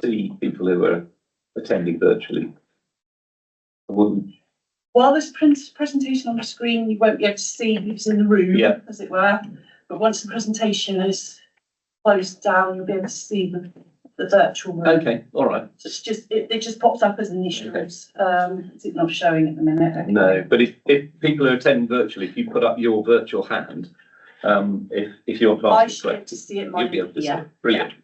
see people who are attending virtually. While there's presentation on the screen, you won't be able to see who's in the room, as it were. But once the presentation is closed down, you'll be able to see the virtual room. Okay, all right. So it's just it just pops up as initials. It's not showing at the minute. No, but if people are attending virtually, if you put up your virtual hand, if your class is I should to see it. you'll be able to see it. Brilliant.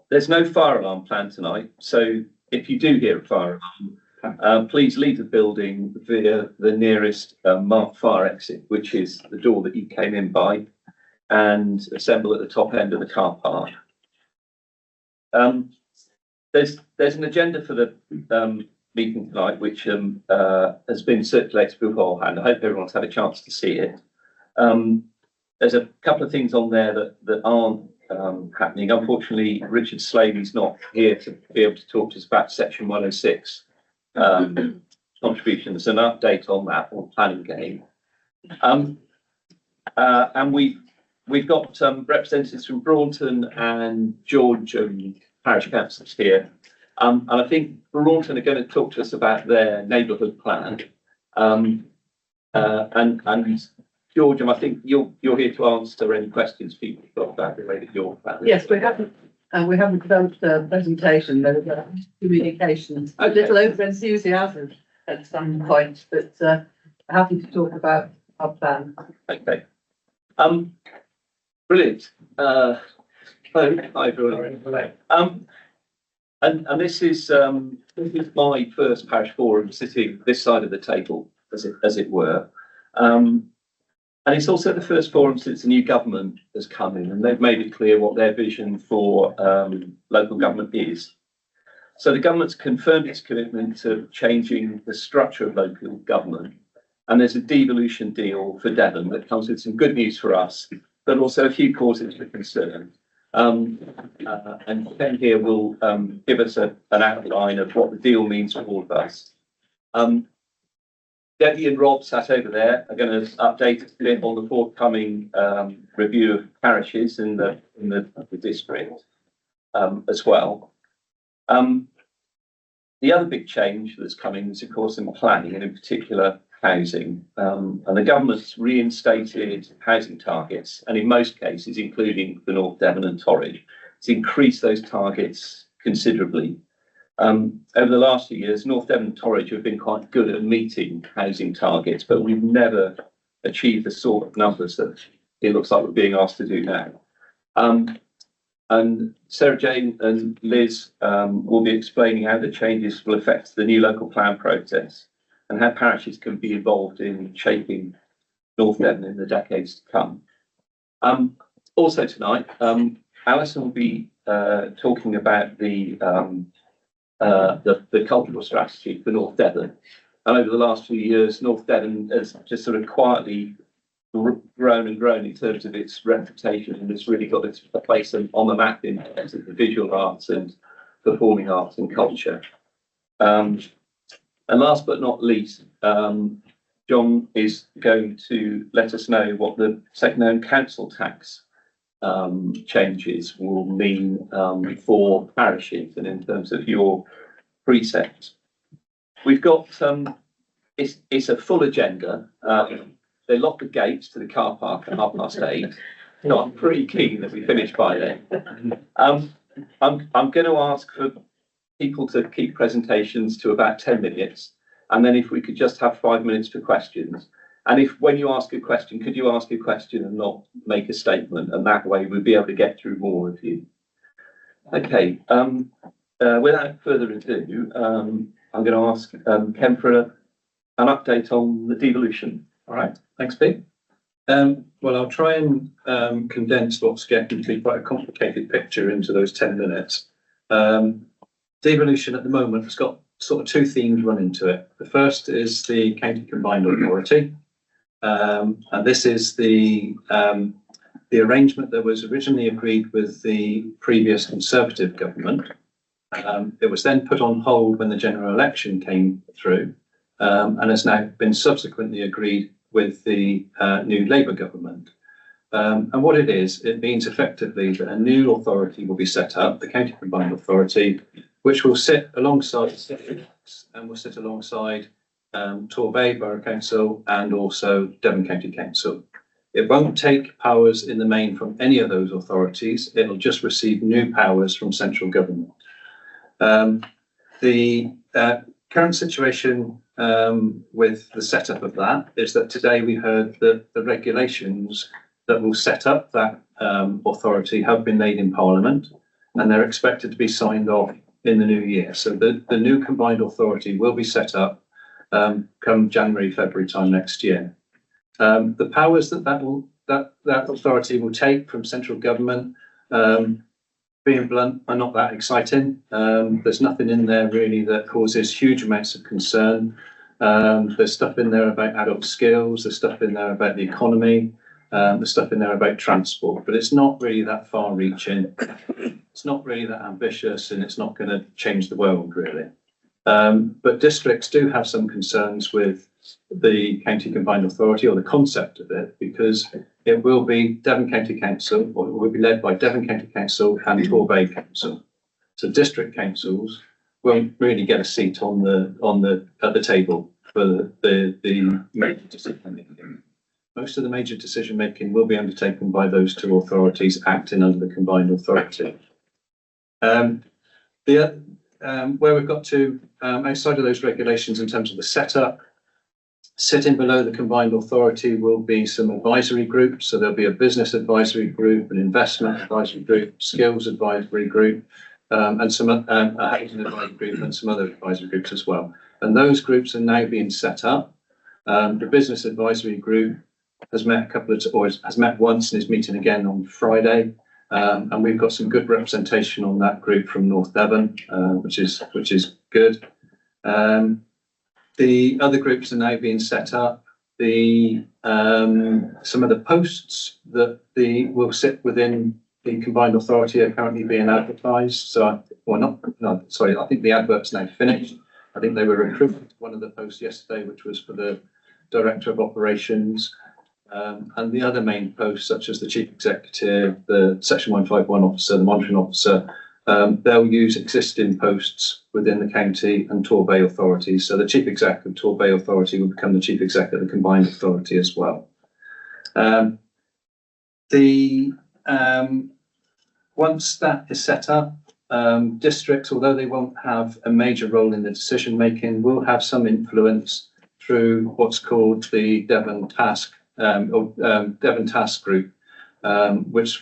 There's no fire alarm planned tonight, so if you do hear a fire alarm, please leave the building via the nearest marked fire exit, which is the door that you came in by, and assemble at the top end of the car park. There's an agenda for the meeting tonight, which has been circulated beforehand. I hope everyone's had a chance to see it. There's a couple of things on there that aren't happening. Unfortunately, Richard Slavey's not here to be able to talk to us about section 106 contributions, an update on that, or planning game. And we've got representatives from Braunton and George parish councils here. And I think Braunton are going to talk to us about their neighbourhood plan. And George, I think you're here to answer any questions people have got about the way that your plan. Yes, we haven't developed a presentation. There's communications. A little over enthusiasm at some point, but happy to talk about our plan. Okay. Brilliant. Hi everyone. And this is my first parish forum sitting this side of the table, as it were. And it's also the first forum since the new government has come in, and they've made it clear what their vision for local government is. So the government's confirmed its commitment to changing the structure of local government, and there's a devolution deal for Devon that comes with some good news for us, but also a few causes for concern. And Ken here will give us an outline of what the deal means for all of us. Debbie and Rob sat over there are going to update us a bit on the forthcoming review of parishes in the district as well. The other big change that's coming is, of course, in planning, and in particular housing. And the government's reinstated housing targets, and in most cases, including the North Devon and Torridge, to increase those targets considerably. Over the last few years, North Devon and Torridge have been quite good at meeting housing targets, but we've never achieved the sort of numbers that it looks like we're being asked to do now. And Sarah Jane and Liz will be explaining how the changes will affect the new local plan process and how parishes can be involved in shaping North Devon in the decades to come. Also tonight, Alison will be talking about the cultural strategy for North Devon. And over the last few years, North Devon has just sort of quietly grown and grown in terms of its reputation, and it's really got a place on the map in terms of the visual arts and performing arts and culture. And last but not least, John is going to let us know what the second-home council tax changes will mean for parishes and in terms of your precepts. We've got it's a full agenda. They lock the gates to the car park at 8:30. So I'm pretty keen that we finish by then. I'm going to ask for people to keep presentations to about 10 minutes, and then if we could just have 5 minutes for questions. And if when you ask a question, could you ask a question and not make a statement? And that way we'll be able to get through more of you. Okay, without further ado, I'm going to ask Ken for an update on the devolution. All right, thanks, Pete. Well, I'll try and condense what's getting to be quite a complicated picture into those 10 minutes. Devolution at the moment has got sort of two themes running to it. The first is the County Combined Authority. And this is the arrangement that was originally agreed with the previous Conservative government. It was then put on hold when the general election came through, and has now been subsequently agreed with the new Labour government. And what it is, it means effectively that a new authority will be set up, the County Combined Authority, which will sit alongside and will sit alongside Torbay Borough Council and also Devon County Council. It won't take powers in the main from any of those authorities. It'll just receive new powers from central government. The current situation with the setup of that is that today we heard that the regulations that will set up that authority have been laid in Parliament, and they're expected to be signed off in the new year. So the new combined authority will be set up come January, February time next year. The powers that authority will take from central government, being blunt, are not that exciting. There's nothing in there really that causes huge amounts of concern. There's stuff in there about adult skills, there's stuff in there about the economy, there's stuff in there about transport, but it's not really that far reaching. It's not really that ambitious, and it's not going to change the world really. But districts do have some concerns with the County Combined Authority, or the concept of it, because it will be Devon County Council, or it will be led by Devon County Council and Torbay Council. So district councils won't really get a seat at the table for the major decision making. Most of the major decision making will be undertaken by those two authorities acting under the combined authority. Where we've got to outside of those regulations in terms of the setup, sitting below the combined authority will be some advisory groups. So there'll be a business advisory group, an investment advisory group, skills advisory group, and some a housing advisory group, and some other advisory groups as well. And those groups are now being set up. The business advisory group has met has met once and is meeting again on Friday. And we've got some good representation on that group from North Devon, which is good. The other groups are now being set up. Some of the posts that will sit within the combined authority are currently being advertised. So, I think the advert's now finished. I think they were recruited to one of the posts yesterday, which was for the Director of Operations. And the other main posts, such as the Chief Executive, the Section 151 Officer, the Monitoring Officer, they'll use existing posts within the county and Torbay authorities. So the Chief Executive of Torbay Authority will become the Chief Executive of the Combined Authority as well. Once that is set up, districts, although they won't have a major role in the decision making, will have some influence through what's called the Devon Task Devon Task Group, which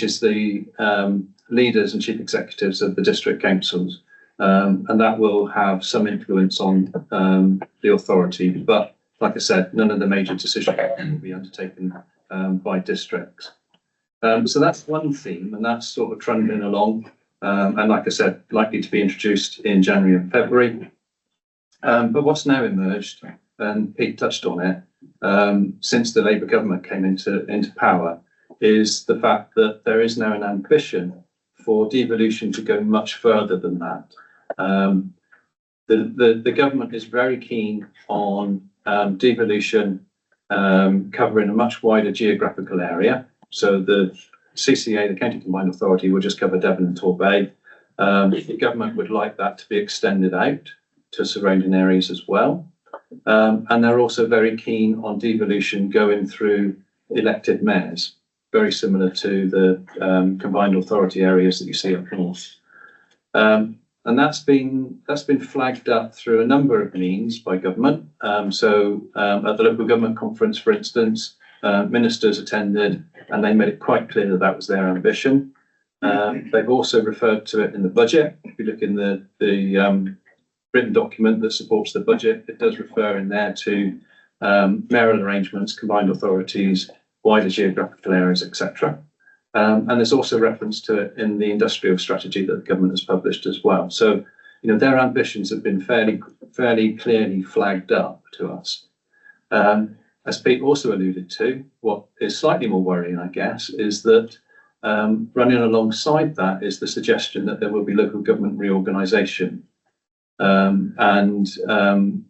is the leaders and chief executives of the district councils, and that will have some influence on the authority. But like I said, none of the major decisions will be undertaken by districts. So that's one theme, and that's sort of trundling along. And like I said, likely to be introduced in January and February. But what's now emerged, and Pete touched on it, since the Labour government came into power, is the fact that there is now an ambition for devolution to go much further than that. The government is very keen on devolution covering a much wider geographical area. So the CCA, the County Combined Authority, will just cover Devon and Torbay. The government would like that to be extended out to surrounding areas as well. And they're also very keen on devolution going through elected mayors, very similar to the combined authority areas that you see up north. And that's been flagged up through a number of means by government. So at the local government conference, for instance, ministers attended, and they made it quite clear that that was their ambition. They've also referred to it in the budget. If you look in the written document that supports the budget, it does refer in there to mayoral arrangements, combined authorities, wider geographical areas, etc. And there's also reference to it in the industrial strategy that the government has published as well. So, their ambitions have been fairly clearly flagged up to us. As Pete also alluded to, what is slightly more worrying, I guess, is that running alongside that is the suggestion that there will be local government reorganisation. And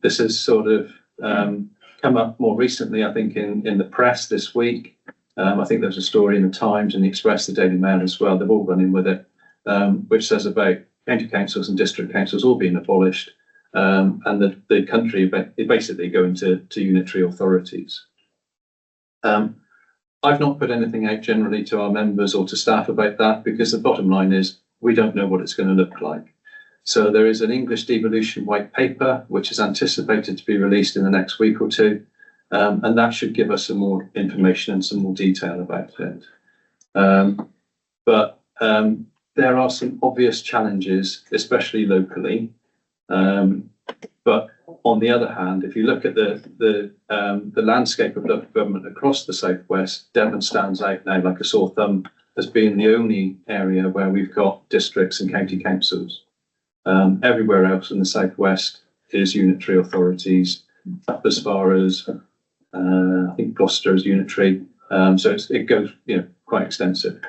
this has sort of come up more recently, I think, in the press this week. I think there's a story in the Times and the Express, the Daily Mail as well. They've all run in with it, which says about county councils and district councils all being abolished, and the country basically going to unitary authorities. I've not put anything out generally to our members or to staff about that, because the bottom line is we don't know what it's going to look like. So there is an English devolution white paper, which is anticipated to be released in the next week or two. And that should give us some more information and some more detail about it. But there are some obvious challenges, especially locally. But on the other hand, if you look at the landscape of local government across the southwest, Devon stands out now like a sore thumb as being the only area where we've got districts and county councils. Everywhere else in the southwest is unitary authorities, up as far as I think Gloucester is unitary. So it goes, quite extensive.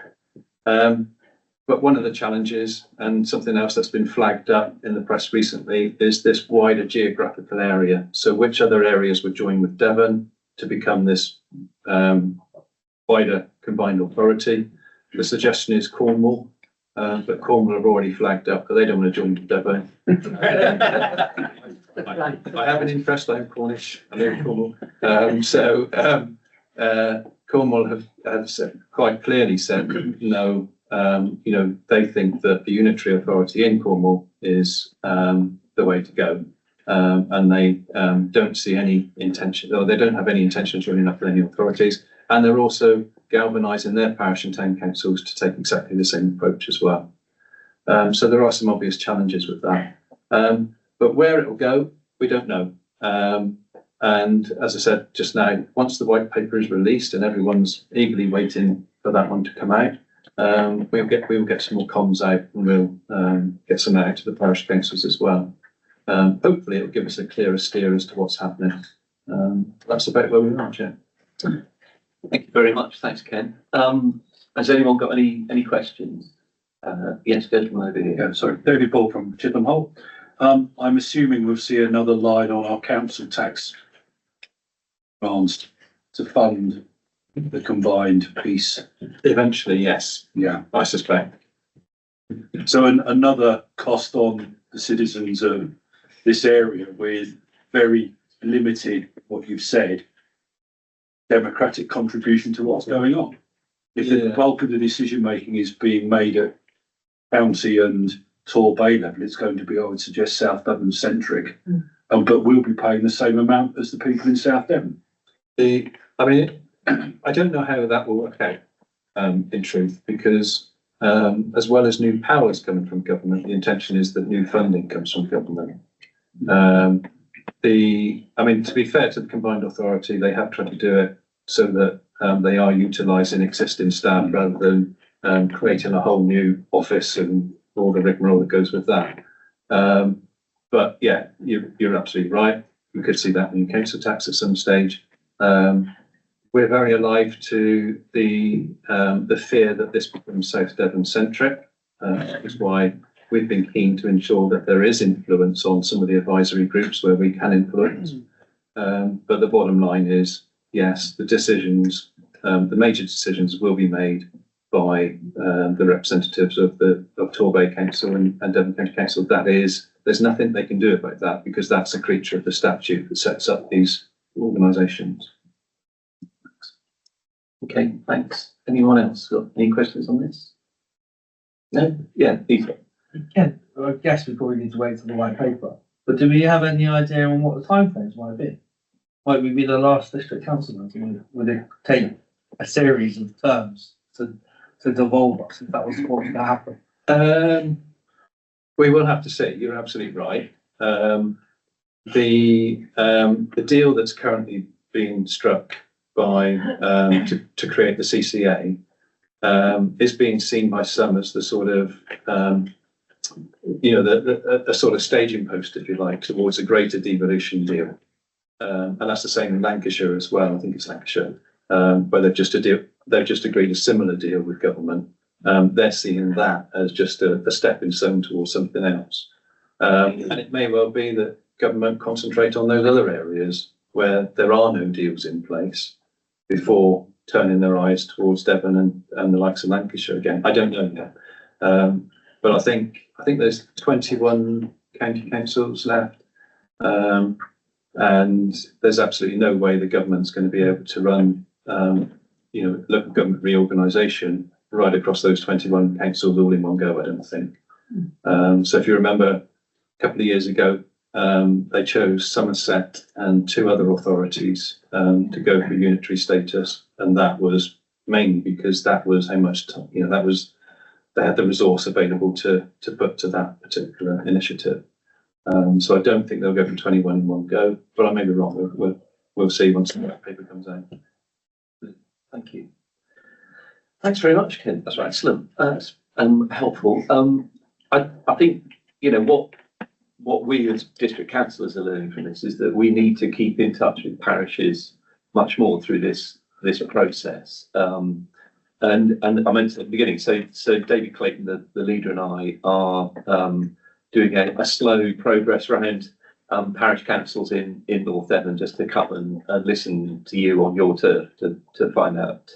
But one of the challenges, and something else that's been flagged up in the press recently, is this wider geographical area. So which other areas would join with Devon to become this wider combined authority? The suggestion is Cornwall, but Cornwall have already flagged up that they don't want to join with Devon. I have an interest, I'm Cornish, I live in Cornwall. Cornwall have quite clearly said no. They think that the unitary authority in Cornwall is the way to go, and they don't see any intention, or they don't have any intention of joining up with any authorities, and they're also galvanising their parish and town councils to take exactly the same approach as well. So there are some obvious challenges with that, but where it will go, we don't know. And as I said just now, once the white paper is released and everyone's eagerly waiting for that one to come out, we will get some more comms out, and we'll get some out to the parish councils as well. Hopefully, it will give us a clearer steer as to what's happening. That's about where we are, Chair. Thank you very much. Thanks, Ken. Has anyone got any questions? Yes, go from over here. Yeah, sorry, David Ball from Chippenham. I'm assuming we'll see another line on our council tax grants to fund the combined piece. Eventually, yes, Yeah. I suspect. So another cost on the citizens of this area with very limited, what you've said, democratic contribution to what's going on. If the bulk of the decision making is being made at county and Tor Bay level, it's going to be, I would suggest, South Devon centric, but we'll be paying the same amount as the people in South Devon. I don't know how that will work out, in truth, because as well as new powers coming from government, the intention is that new funding comes from government. To be fair to the combined authority, they have tried to do it so that they are utilising existing staff rather than creating a whole new office and all the rigmarole that goes with that. But yeah, you're absolutely right. We could see that in council tax at some stage. We're very alive to the fear that this becomes South Devon centric. That is why we've been keen to ensure that there is influence on some of the advisory groups where we can influence. But the bottom line is, yes, the decisions, the major decisions will be made by the representatives of Tor Bay Council and Devon County Council. That is, there's nothing they can do about that, because that's a creature of the statute that sets up these organisations. Okay, thanks. Anyone else got any questions on this? No? Yeah, Peter. Ken, I guess we probably need to wait for the white paper, but do we have any idea on what the timeframes might be? Might we be the last district council meeting? Would it take a series of terms to devolve us if that was what's going to happen? We will have to see. You're absolutely right. The deal that's currently being struck by to create the CCA is being seen by some as the sort of a sort of staging post, if you like, towards a greater devolution deal. And that's the same in Lancashire as well. I think it's Lancashire, where they've just agreed a similar deal with government. They're seeing that as just a stepping stone towards something else. And it may well be that government concentrate on those other areas where there are no deals in place before turning their eyes towards Devon and the likes of Lancashire again. I don't know yet. But I think there's 21 county councils left. And there's absolutely no way the government's going to be able to run, local government reorganisation right across those 21 councils all in one go, I don't think. So if you remember a couple of years ago, they chose Somerset and two other authorities to go for unitary status, and that was mainly because that was how much they had the resource available to put to that particular initiative. So I don't think they'll go for 21 in one go, but I may be wrong. We'll see once the white paper comes out. Thank you. Thanks very much, Ken. That's right, excellent and helpful. I think what we as district councillors are learning from this is that we need to keep in touch with parishes much more through this process. And I mentioned at the beginning, so David Clayton, the leader, and I are doing a slow progress round parish councils in North Devon, just to come and listen to you on your turf to find out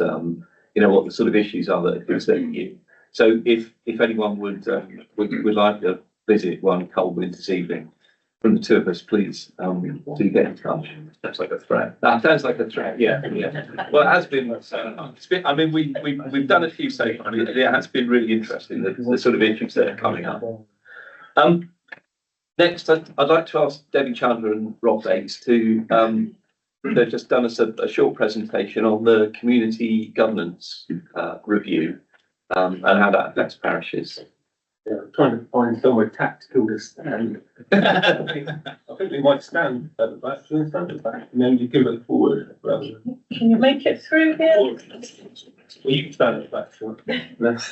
what the sort of issues are that concern you. So if anyone would like to visit one cold winter's evening from the two of us, please do get in touch. Sounds like a threat. That sounds like a threat. Yeah. Well, it has been. I mean, we've done a few so far. It has been really interesting, the sort of issues that are coming up. Next, I'd like to ask Debbie Chandler and Rob Bates to they've just done us a short presentation on the community governance review and how that affects parishes. Yeah, I'm trying to find somewhere tactical to stand. I think we might stand at the back, stand at the back, and then you give it forward. Rather than... Can you make it through here? Well, you can stand at the back, sure. Is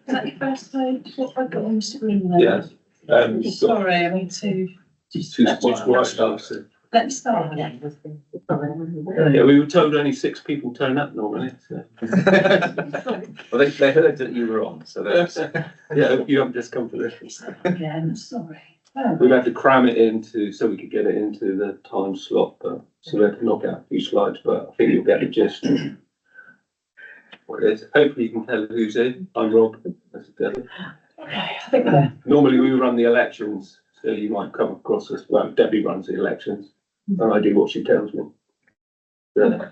that your first page? What have I got on the screen there? Yes. Sorry, I need to Just right stuff. let me start again. Yeah, we were told only 6 people turn up normally. So. Well, they heard that you were on, so that's Yeah, you haven't just come for this. Again, sorry. We've had to cram it into so we could get it into the time slot, but so we had to knock out a few slides, but I think you'll get the gist. What it is. Hopefully you can tell who's in. I'm Rob. That's Debbie. Okay, I think we're Normally we run the elections, so you might come across us. Well, Debbie runs the elections, and I do what she tells me. Yeah.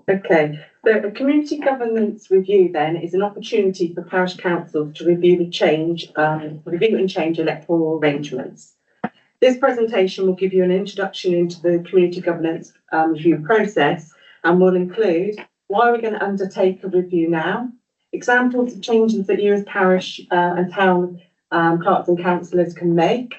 Okay, so a community governance review then is an opportunity for parish councils to review and change electoral arrangements. This presentation will give you an introduction into the community governance review process and will include why we're going to undertake a review now, examples of changes that you as parish and town clerks and councillors can make.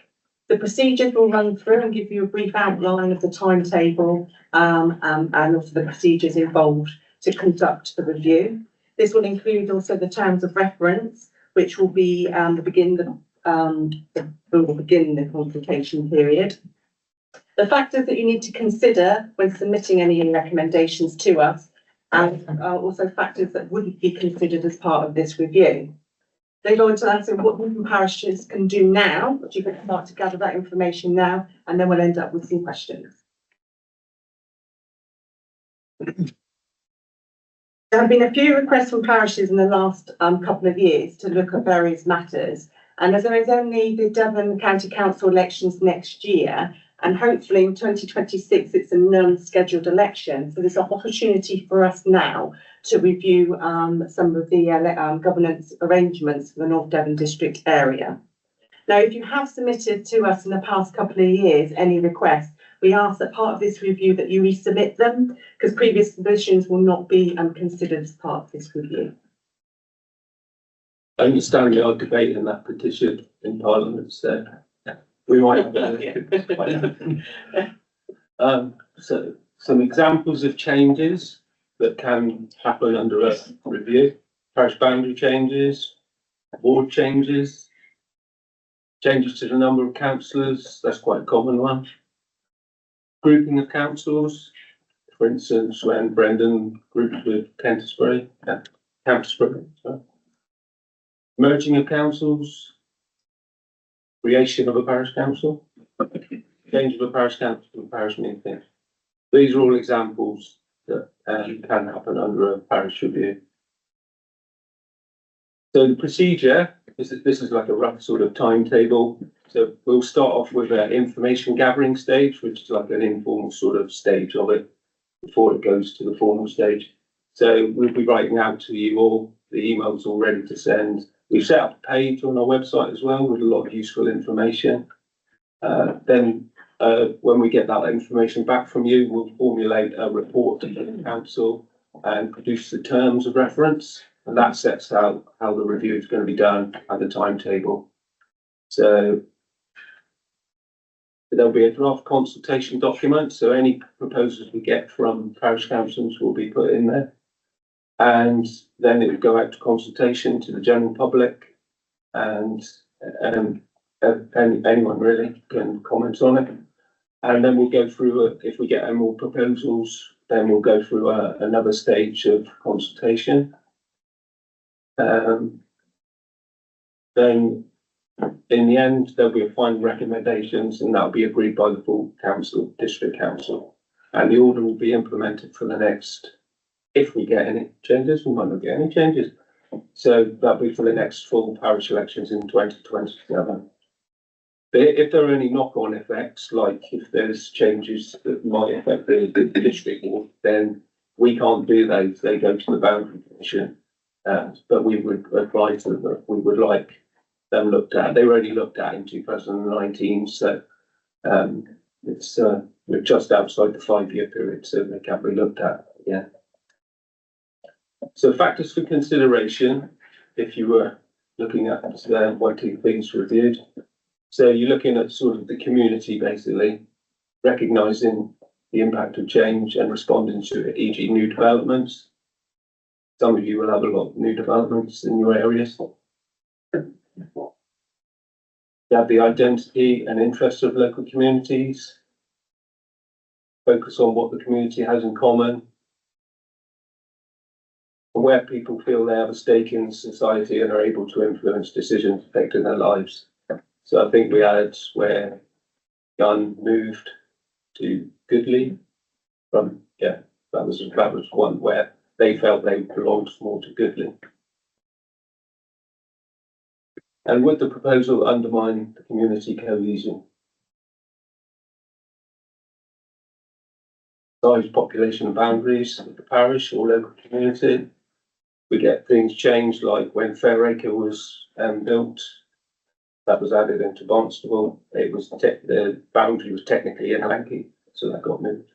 The procedures will run through and give you a brief outline of the timetable and also the procedures involved to conduct the review. This will include also the terms of reference, which will be begin the consultation period. The factors that you need to consider when submitting any recommendations to us, and also factors that wouldn't be considered as part of this review. They go into answering what different parishes can do now, but you can start to gather that information now, and then we'll end up with some questions. There have been a few requests from parishes in the last couple of years to look at various matters, and as there is only the Devon County Council elections next year, and hopefully in 2026 it's a non-scheduled election, so there's an opportunity for us now to review some of the governance arrangements for the North Devon district area. Now, if you have submitted to us in the past couple of years any requests, we ask that part of this review that you resubmit them, because previous submissions will not be considered as part of this review. I understand you are debating that petition in Parliament, so we might have so some examples of changes that can happen under a review: parish boundary changes, ward changes, changes to the number of councillors. That's quite a common one. Grouping of councils, for instance, when Brendan grouped with Canterbury. Merging of councils, creation of a parish council, change of a parish council the parish meeting. These are all examples that can happen under a parish review. So the procedure is that this is like a rough sort of timetable. So we'll start off with an information gathering stage, which is like an informal sort of stage of it before it goes to the formal stage. So we'll be writing out to you all, the emails all ready to send. We've set up a page on our website as well with a lot of useful information. Then when we get that information back from you, we'll formulate a report to the council and produce the terms of reference. And that sets out how the review is going to be done and the timetable. So there'll be a draft consultation document. So any proposals we get from parish councils will be put in there. And then it would go out to consultation to the general public, and anyone really can comment on it. And then we'll go through, if we get any more proposals, then we'll go through another stage of consultation. Then in the end, there'll be a final recommendations, and that'll be agreed by the full council, district council. And the order will be implemented for the next, if we get any changes, we might not get any changes. So that'll be for the next full parish elections in 2027. But if there are any knock-on effects, like if there's changes that might affect the district board, then we can't do those. They go to the boundary commission. But we would advise them that we would like them looked at. They were only looked at in 2019, so it's we're just outside the 5-year period, so they can't be looked at again. So factors for consideration, if you were looking at wanting things reviewed. So you're looking at sort of the community, basically, recognising the impact of change and responding to it, e.g. new developments. Some of you will have a lot of new developments in your areas. You have the identity and interests of local communities. Focus on what the community has in common. And where people feel they have a stake in society and are able to influence decisions affecting their lives. So I think we had where Gunn moved to Goodley from, that was one where they felt they belonged more to Goodley. And would the proposal undermine the community cohesion? Size, population and boundaries of the parish or local community. We get things changed, like when Fairacre was built, that was added into Barnstable. It was the boundary was technically in Hankey, so that got moved.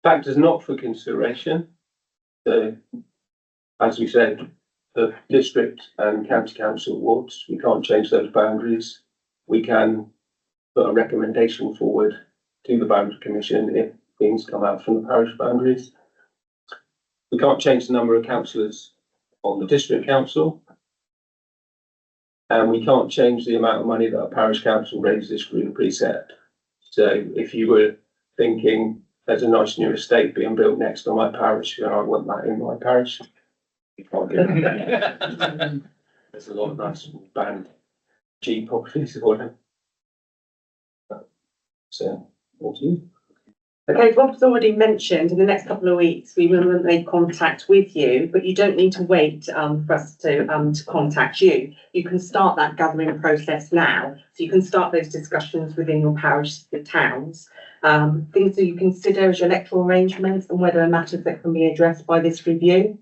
Factors not for consideration. So, as we said, the district and county council wards, we can't change those boundaries. We can put a recommendation forward to the boundary commission if things come out from the parish boundaries. We can't change the number of councillors on the district council. And we can't change the amount of money that a parish council raises for the precept. So if you were thinking there's a nice new estate being built next to my parish, and I want that in my parish, you can't get it. There's a lot of nice band G properties for them. So, what do you? Okay, Rob's already mentioned in the next couple of weeks we will make contact with you, but you don't need to wait for us to contact you. You can start that gathering process now, so you can start those discussions within your parish, the towns. Things that you consider as your electoral arrangements and whether matters that can be addressed by this review.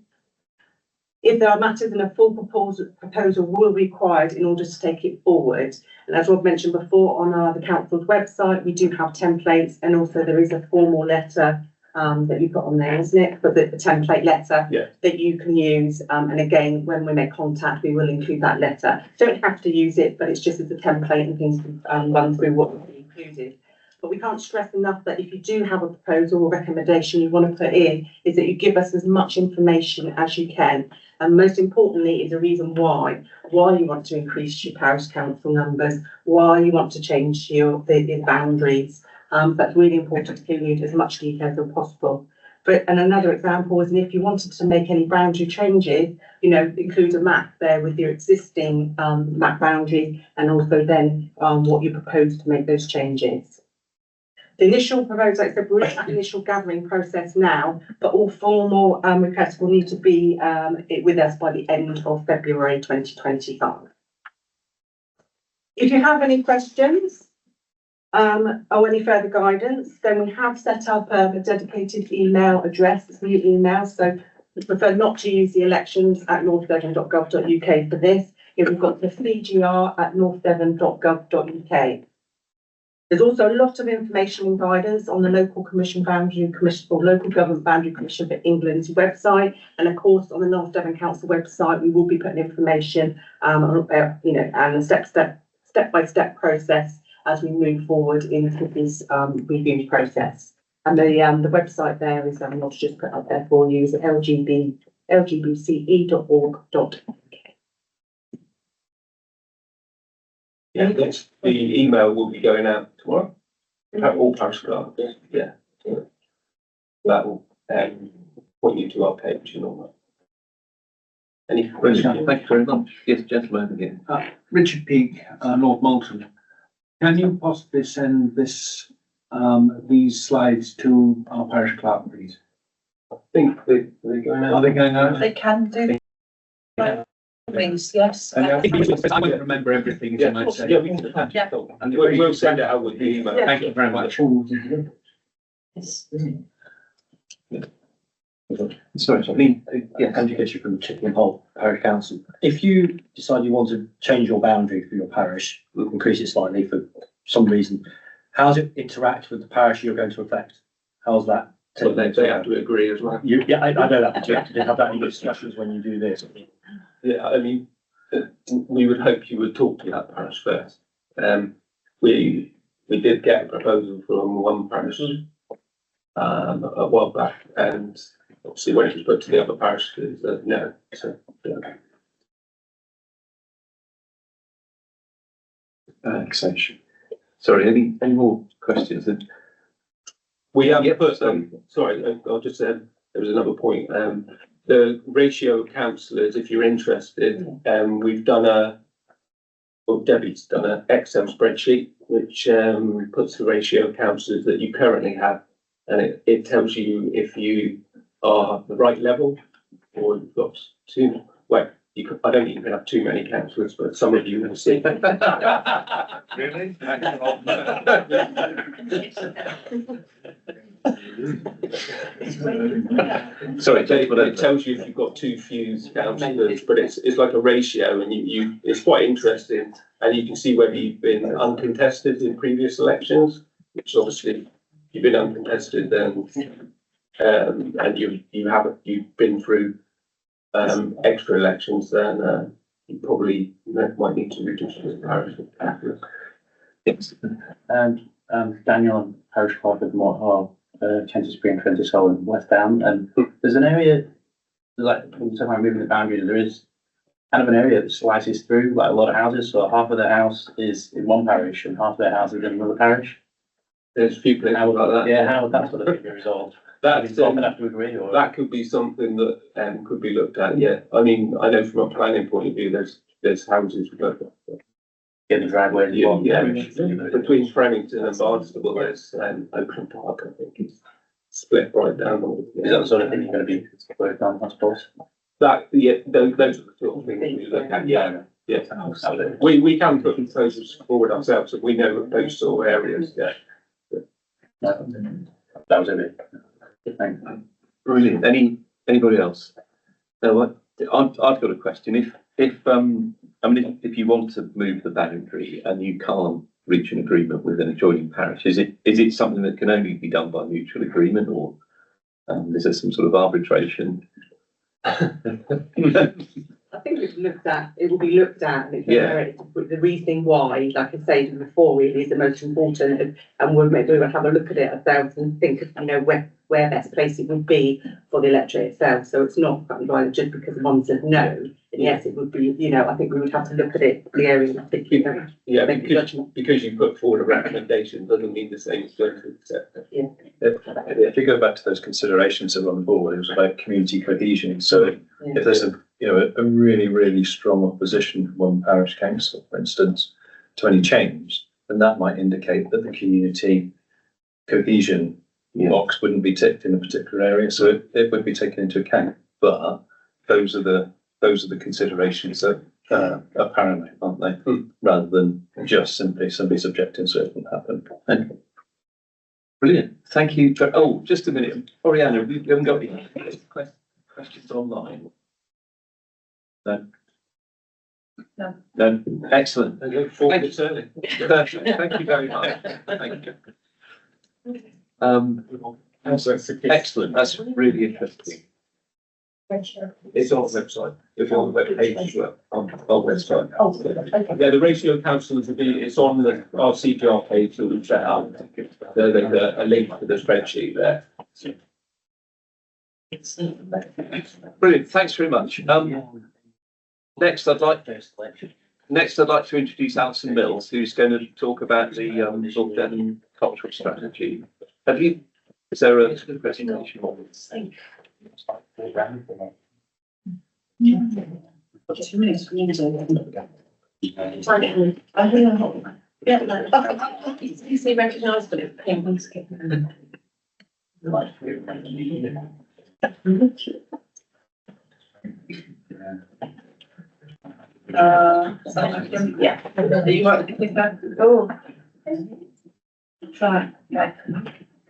If there are matters, then a full proposal will be required in order to take it forward. And as Rob mentioned before, on the council's website, we do have templates, and also there is a formal letter that you put on there, isn't it? But the template letter that you can use. And again, when we make contact, we will include that letter. Don't have to use it, but it's just as a template and things run through what will be included. But we can't stress enough that if you do have a proposal or recommendation you want to put in, is that you give us as much information as you can. And most importantly is a reason why you want to increase your parish council numbers, why you want to change the boundaries. That's really important to give you as much detail as possible. And another example is, if you wanted to make any boundary changes, include a map there with your existing map boundary, and also then what you propose to make those changes. The initial proposal, like I said, we're at the initial gathering process now, but all formal requests will need to be with us by the end of February 2025. If you have any questions or any further guidance, then we have set up a dedicated email address, it's new email, so we prefer not to use the elections@northdevon.gov.uk for this. We've got the cgr@northdevon.gov.uk. There's also a lot of information and guidance on the Local Commission Boundary Commission or Local Government Boundary Commission for England's website, and of course on the North Devon Council website we will be putting information, and a step-by-step process as we move forward into this review process. And the website there is I'll just put up there for you is lgbce.org.uk. Yeah, that's, the email will be going out tomorrow. All parish clerks, yeah. That will point you to our page and all that. Any questions? Thank you very much. Yes, gentleman again. Richard Peake, North Malton. Can you possibly send these slides to our parish clerk, please? I think they're going out. Are they going out? They can do. Means, yes. I won't remember everything, as you might say. Yeah, we can attach it. And we'll send it out with the email. Yeah. Thank you very much. Sorry, Andrew Fisher from Chippenham Hole Parish Council. If you decide you want to change your boundary for your parish, increase it slightly for some reason, how does it interact with the parish you're going to affect? How's that? But they have to agree as well. Yeah, I know that, but you have to have that in discussions when you do this. Yeah, I mean, we would hope you would talk to that parish first. We did get a proposal from one parish a while back, and obviously when it was put to the other parish, it was no. So, yeah. Annexation. Sorry, any more questions? We have Yep, put, sorry. sorry, I'll just say, there was another point. The ratio of councillors, if you're interested, we've done Debbie's done an Excel spreadsheet, which puts the ratio of councillors that you currently have. And it tells you if you are at the right level or you've got too, well, I don't think you can have too many councillors, but some of you will see. Really? Sorry, It tells you if you've got too few councillors, but it's like a ratio, and it's quite interesting, and you can see whether you've been uncontested in previous elections, which obviously if you've been uncontested then and you've been through extra elections, then you probably might need to reduce the parish. Daniel and Parish Clerk of Chancery and Trent Hill in West Down, and there's an area like when you're talking about moving the boundaries, there is kind of an area that slices through like a lot of houses. So half of their house is in one parish and half of their house is in another parish. There's a few places like that. Yeah, how would that sort of be resolved? That's Have to agree, or that could be something that could be looked at. Yeah, I mean, I know from a planning point of view, there's houses that get the driveway in one parish. between Framingham and Barnstable, there's Oakland Park, I think, is split right down. Is that the sort of thing you're going to be working on, I suppose? That, yeah, those are the sort of things we look at. Yeah, yeah. We can put proposals forward ourselves if we know those sort of areas. Yeah. That was it. Thanks. Brilliant. Anybody else? No, I've got a question. If you want to move the boundary and you can't reach an agreement with an adjoining parish, is it something that can only be done by mutual agreement, or is there some sort of arbitration? I think it will be looked at, and the reasoning why, like I said before, really is the most important, and we'll have a look at it ourselves and think of, where best place it would be for the electorate itself. So it's not just because one said no, and yes, it would be, I think we would have to look at it, the area in particular. Yeah, because you put forward a recommendation doesn't mean the same as going to accept it. Yeah. If you go back to those considerations that were on the board, it was about community cohesion. So if there's a really, really strong opposition from one parish council, for instance, to any change, then that might indicate that the community cohesion box wouldn't be ticked in a particular area, so it would be taken into account. But those are the considerations that are paramount, aren't they? Rather than just simply somebody's objecting so it wouldn't happen. Okay. Brilliant. Thank you. Oh, just a minute. Oriana, we haven't got any questions online. No. No. No. Excellent. I look forward Thank to it. Perfect. Thank you very much. Thank you. Excellent. That's really interesting. It's on the website, if you're on the web page as well, on our website. Oh, okay. Yeah, the ratio of councillors will be, it's on our CPR page that we've set up. There's a link to the spreadsheet there. Brilliant. Thanks very much. Next, I'd like to introduce Alison Mills, who's going to talk about the North Devon cultural strategy. Is there a presentation? 2 minutes. I think yeah, no. Easily recognised, but it's painful. Yeah. Are you right to click that? Oh. Try. Yeah.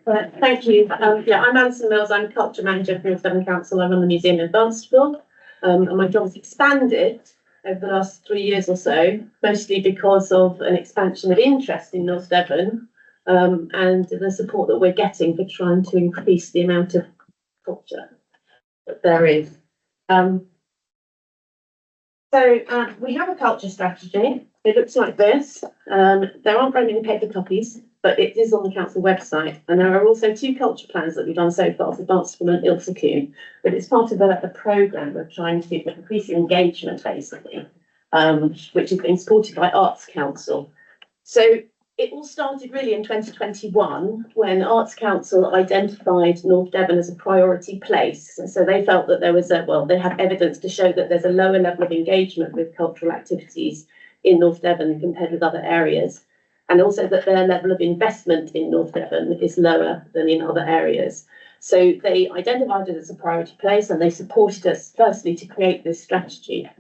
Right, thank you. Yeah, I'm Alison Mills. I'm Culture Manager for North Devon Council. I run the museum in Barnstaple. And my job has expanded over the last 3 years or so, mostly because of an expansion of interest in North Devon, and the support that we're getting for trying to increase the amount of culture that there is. We have a culture strategy. It looks like this. There aren't very many paper copies, but it is on the council website. And there are also 2 culture plans that we've done so far for Barnstaple and Ilfracombe. But it's part of a programme of trying to increase engagement, basically, which is being supported by Arts Council. So it all started really in 2021 when Arts Council identified North Devon as a priority place. So they felt that there was they had evidence to show that there's a lower level of engagement with cultural activities in North Devon compared with other areas. And also that their level of investment in North Devon is lower than in other areas. So they identified it as a priority place and they supported us firstly to create this strategy.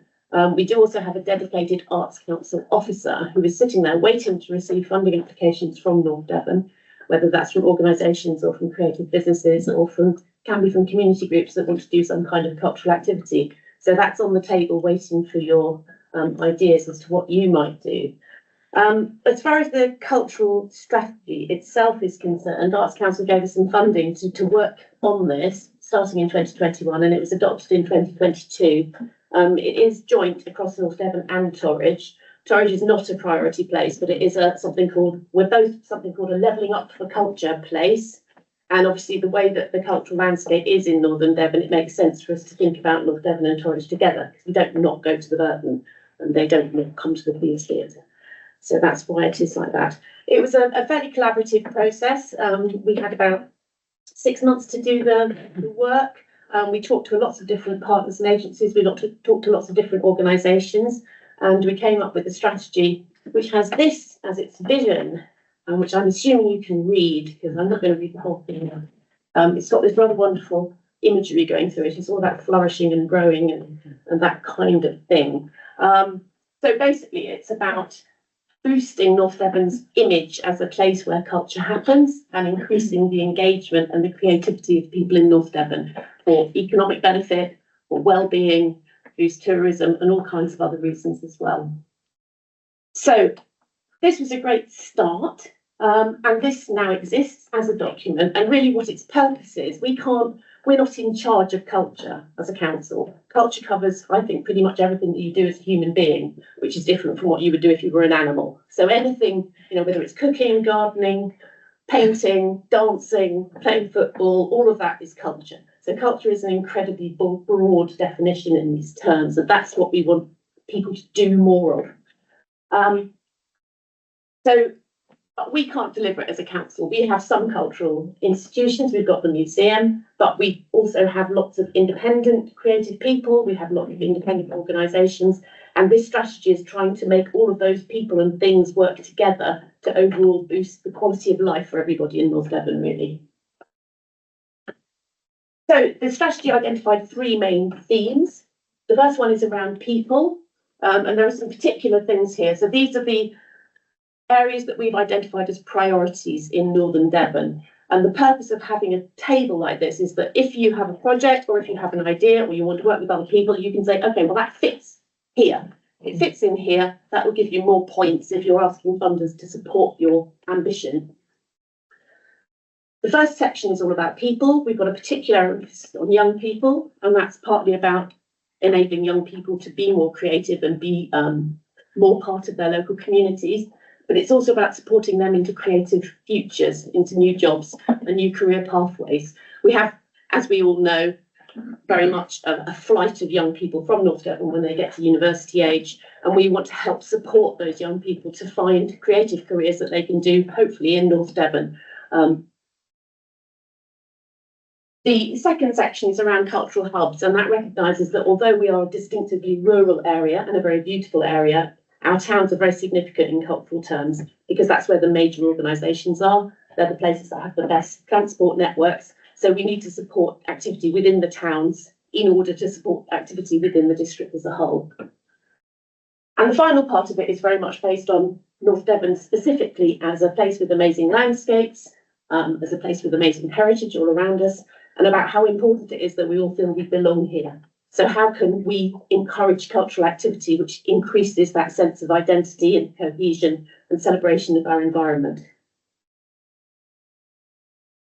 We do also have a dedicated Arts Council officer who is sitting there waiting to receive funding applications from North Devon, whether that's from organisations or from creative businesses or can be from community groups that want to do some kind of cultural activity. So that's on the table waiting for your ideas as to what you might do. As far as the cultural strategy itself is concerned, Arts Council gave us some funding to work on this, starting in 2021, and it was adopted in 2022. It is joint across North Devon and Torridge. Torridge is not a priority place, but it is something called a levelling up for culture place. And obviously the way that the cultural landscape is in Northern Devon, it makes sense for us to think about North Devon and Torridge together, because we don't not go to the Burton and they don't not come to the Queen's Theatre. So that's why it is like that. It was a fairly collaborative process. We had about 6 months to do the work. We talked to lots of different partners and agencies. We talked to lots of different organisations, and we came up with a strategy which has this as its vision, which I'm assuming you can read, because I'm not going to read the whole thing now. It's got this rather wonderful imagery going through it. It's all about flourishing and growing and that kind of thing. So basically, it's about boosting North Devon's image as a place where culture happens and increasing the engagement and the creativity of people in North Devon for economic benefit, for well-being, boost tourism and all kinds of other reasons as well. So this was a great start, and this now exists as a document, and really what its purpose is, we're not in charge of culture as a council. Culture covers, I think, pretty much everything that you do as a human being, which is different from what you would do if you were an animal. So anything, whether it's cooking, gardening, painting, dancing, playing football, all of that is culture. So culture is an incredibly broad definition in these terms, and that's what we want people to do more of. But we can't deliver it as a council. We have some cultural institutions. We've got the museum, but we also have lots of independent creative people. We have lots of independent organisations, And this strategy is trying to make all of those people and things work together to overall boost the quality of life for everybody in North Devon, really. So the strategy identified 3 main themes. The first one is around people, and there are some particular things here. So these are the areas that we've identified as priorities in Northern Devon. And the purpose of having a table like this is that if you have a project or if you have an idea or you want to work with other people, you can say, okay, well, that fits here. It fits in here. That will give you more points if you're asking funders to support your ambition. The first section is all about people. We've got a particular emphasis on young people, and that's partly about enabling young people to be more creative and be more part of their local communities. But it's also about supporting them into creative futures, into new jobs and new career pathways. We have, as we all know, very much a flight of young people from North Devon when they get to university age, and we want to help support those young people to find creative careers that they can do, hopefully in North Devon. The second section is around cultural hubs, and that recognises that although we are a distinctively rural area and a very beautiful area, our towns are very significant in cultural terms because that's where the major organisations are. They're the places that have the best transport networks. So we need to support activity within the towns in order to support activity within the district as a whole. And the final part of it is very much based on North Devon specifically as a place with amazing landscapes, as a place with amazing heritage all around us, and about how important it is that we all feel we belong here. So how can we encourage cultural activity which increases that sense of identity and cohesion and celebration of our environment?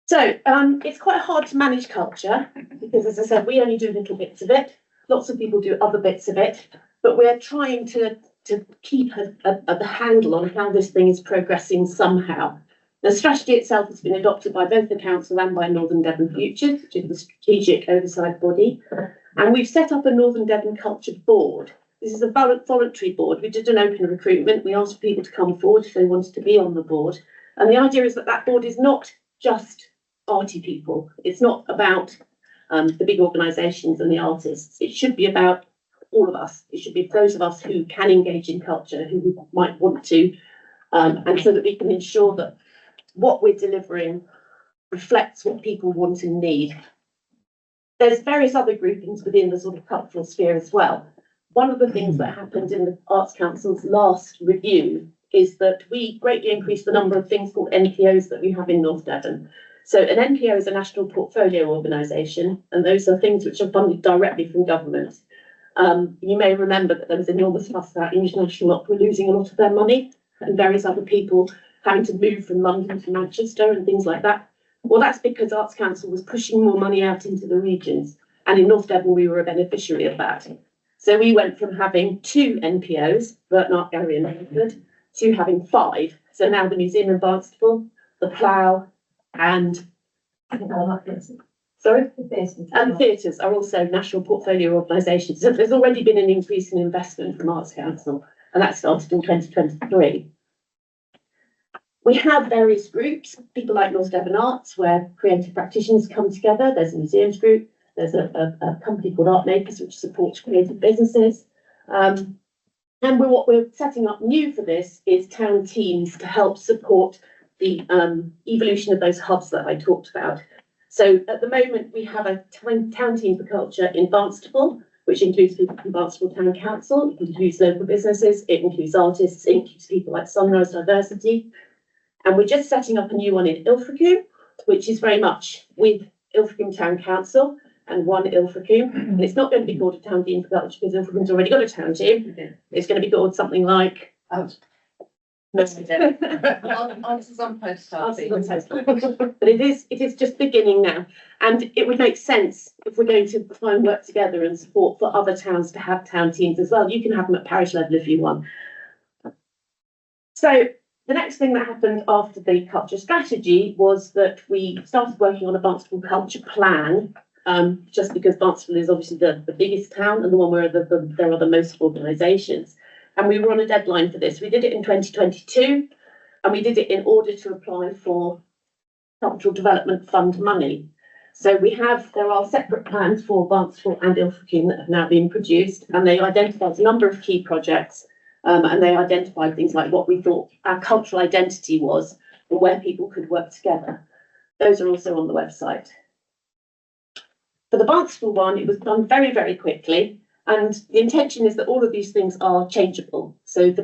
So it's quite hard to manage culture because, as I said, we only do little bits of it. Lots of people do other bits of it, but we're trying to keep a handle on how this thing is progressing somehow. The strategy itself has been adopted by both the council and by Northern Devon Futures, which is the strategic oversight body. And we've set up a Northern Devon Culture Board. This is a voluntary board. We did an open recruitment. We asked people to come forward if they wanted to be on the board. And the idea is that that board is not just arty people. It's not about the big organisations and the artists. It should be about all of us. It should be those of us who can engage in culture, who might want to, and so that we can ensure that what we're delivering reflects what people want and need. There's various other groupings within the sort of cultural sphere as well. One of the things that happened in the Arts Council's last review is that we greatly increased the number of things called NPOs that we have in North Devon. So an NPO is a national portfolio organisation, and those are things which are funded directly from government. You may remember that there was enormous fuss about International Opera losing a lot of their money and various other people having to move from London to Manchester and things like that. Well, that's because Arts Council was pushing more money out into the regions, and in North Devon we were a beneficiary of that. So we went from having 2 NPOs, Burton Art Gallery and Medford, to having 5. So now the Museum in Barnstaple, the Plough, and sorry, and the theatres are also national portfolio organisations. So there's already been an increase in investment from Arts Council, and that started in 2023. We have various groups, people like North Devon Arts, where creative practitioners come together. There's a museums group. There's a company called Art Makers, which supports creative businesses. And what we're setting up new for this is town teams to help support the evolution of those hubs that I talked about. So at the moment, we have a town team for culture in Barnstaple, which includes people from Barnstaple Town Council. It includes local businesses. It includes artists. It includes people like Sunrise Diversity. And we're just setting up a new one in Ilfracombe, which is very much with Ilfracombe Town Council and one Ilfracombe. And it's not going to be called a town team for culture because Ilfracombe's already got a town team. It's going to be called something like... Answers on postcards. But it is just beginning now. And it would make sense if we're going to try and work together and support for other towns to have town teams as well. You can have them at parish level if you want. So the next thing that happened after the culture strategy was that we started working on a Barnstaple culture plan, just because Barnstaple is obviously the biggest town and the one where there are the most organisations. And we were on a deadline for this. We did it in 2022, and we did it in order to apply for Cultural Development Fund money. There are separate plans for Barnstaple and Ilfracombe that have now been produced, and they identified a number of key projects, and they identified things like what we thought our cultural identity was and where people could work together. Those are also on the website. For the Barnstaple one, it was done very, very quickly, and the intention is that all of these things are changeable. So the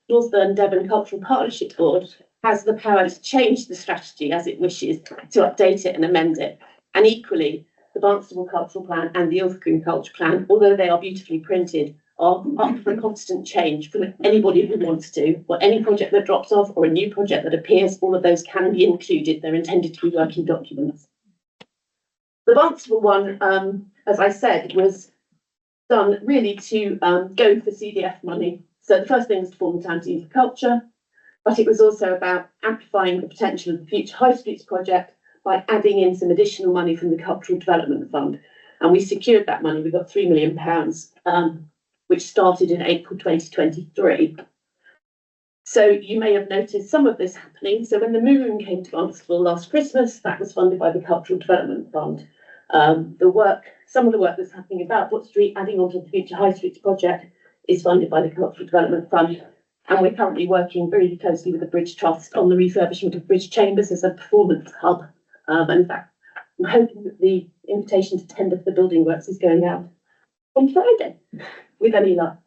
Northern Devon Cultural Partnership Board has the power to change the strategy as it wishes, to update it and amend it. And equally, the Barnstaple Cultural Plan and the Ilfracombe Culture Plan, although they are beautifully printed, are up for constant change for anybody who wants to, or any project that drops off or a new project that appears, all of those can be included. They're intended to be working documents. The Barnstaple one, as I said, was done really to go for CDF money. So the first thing was to form the town team for culture, but it was also about amplifying the potential of the future High Streets project by adding in some additional money from the Cultural Development Fund. And we secured that money. We got £3 million, which started in April 2023. So you may have noticed some of this happening. So when the Moon came to Barnstaple last Christmas, that was funded by the Cultural Development Fund. Some of the work that's happening about Broad Street, adding on to the Future High Streets project, is funded by the Cultural Development Fund. And we're currently working very closely with the Bridge Trust on the refurbishment of Bridge Chambers as a performance hub. And in fact, I'm hoping that the invitation to tender for the building works is going out on Friday, with any luck.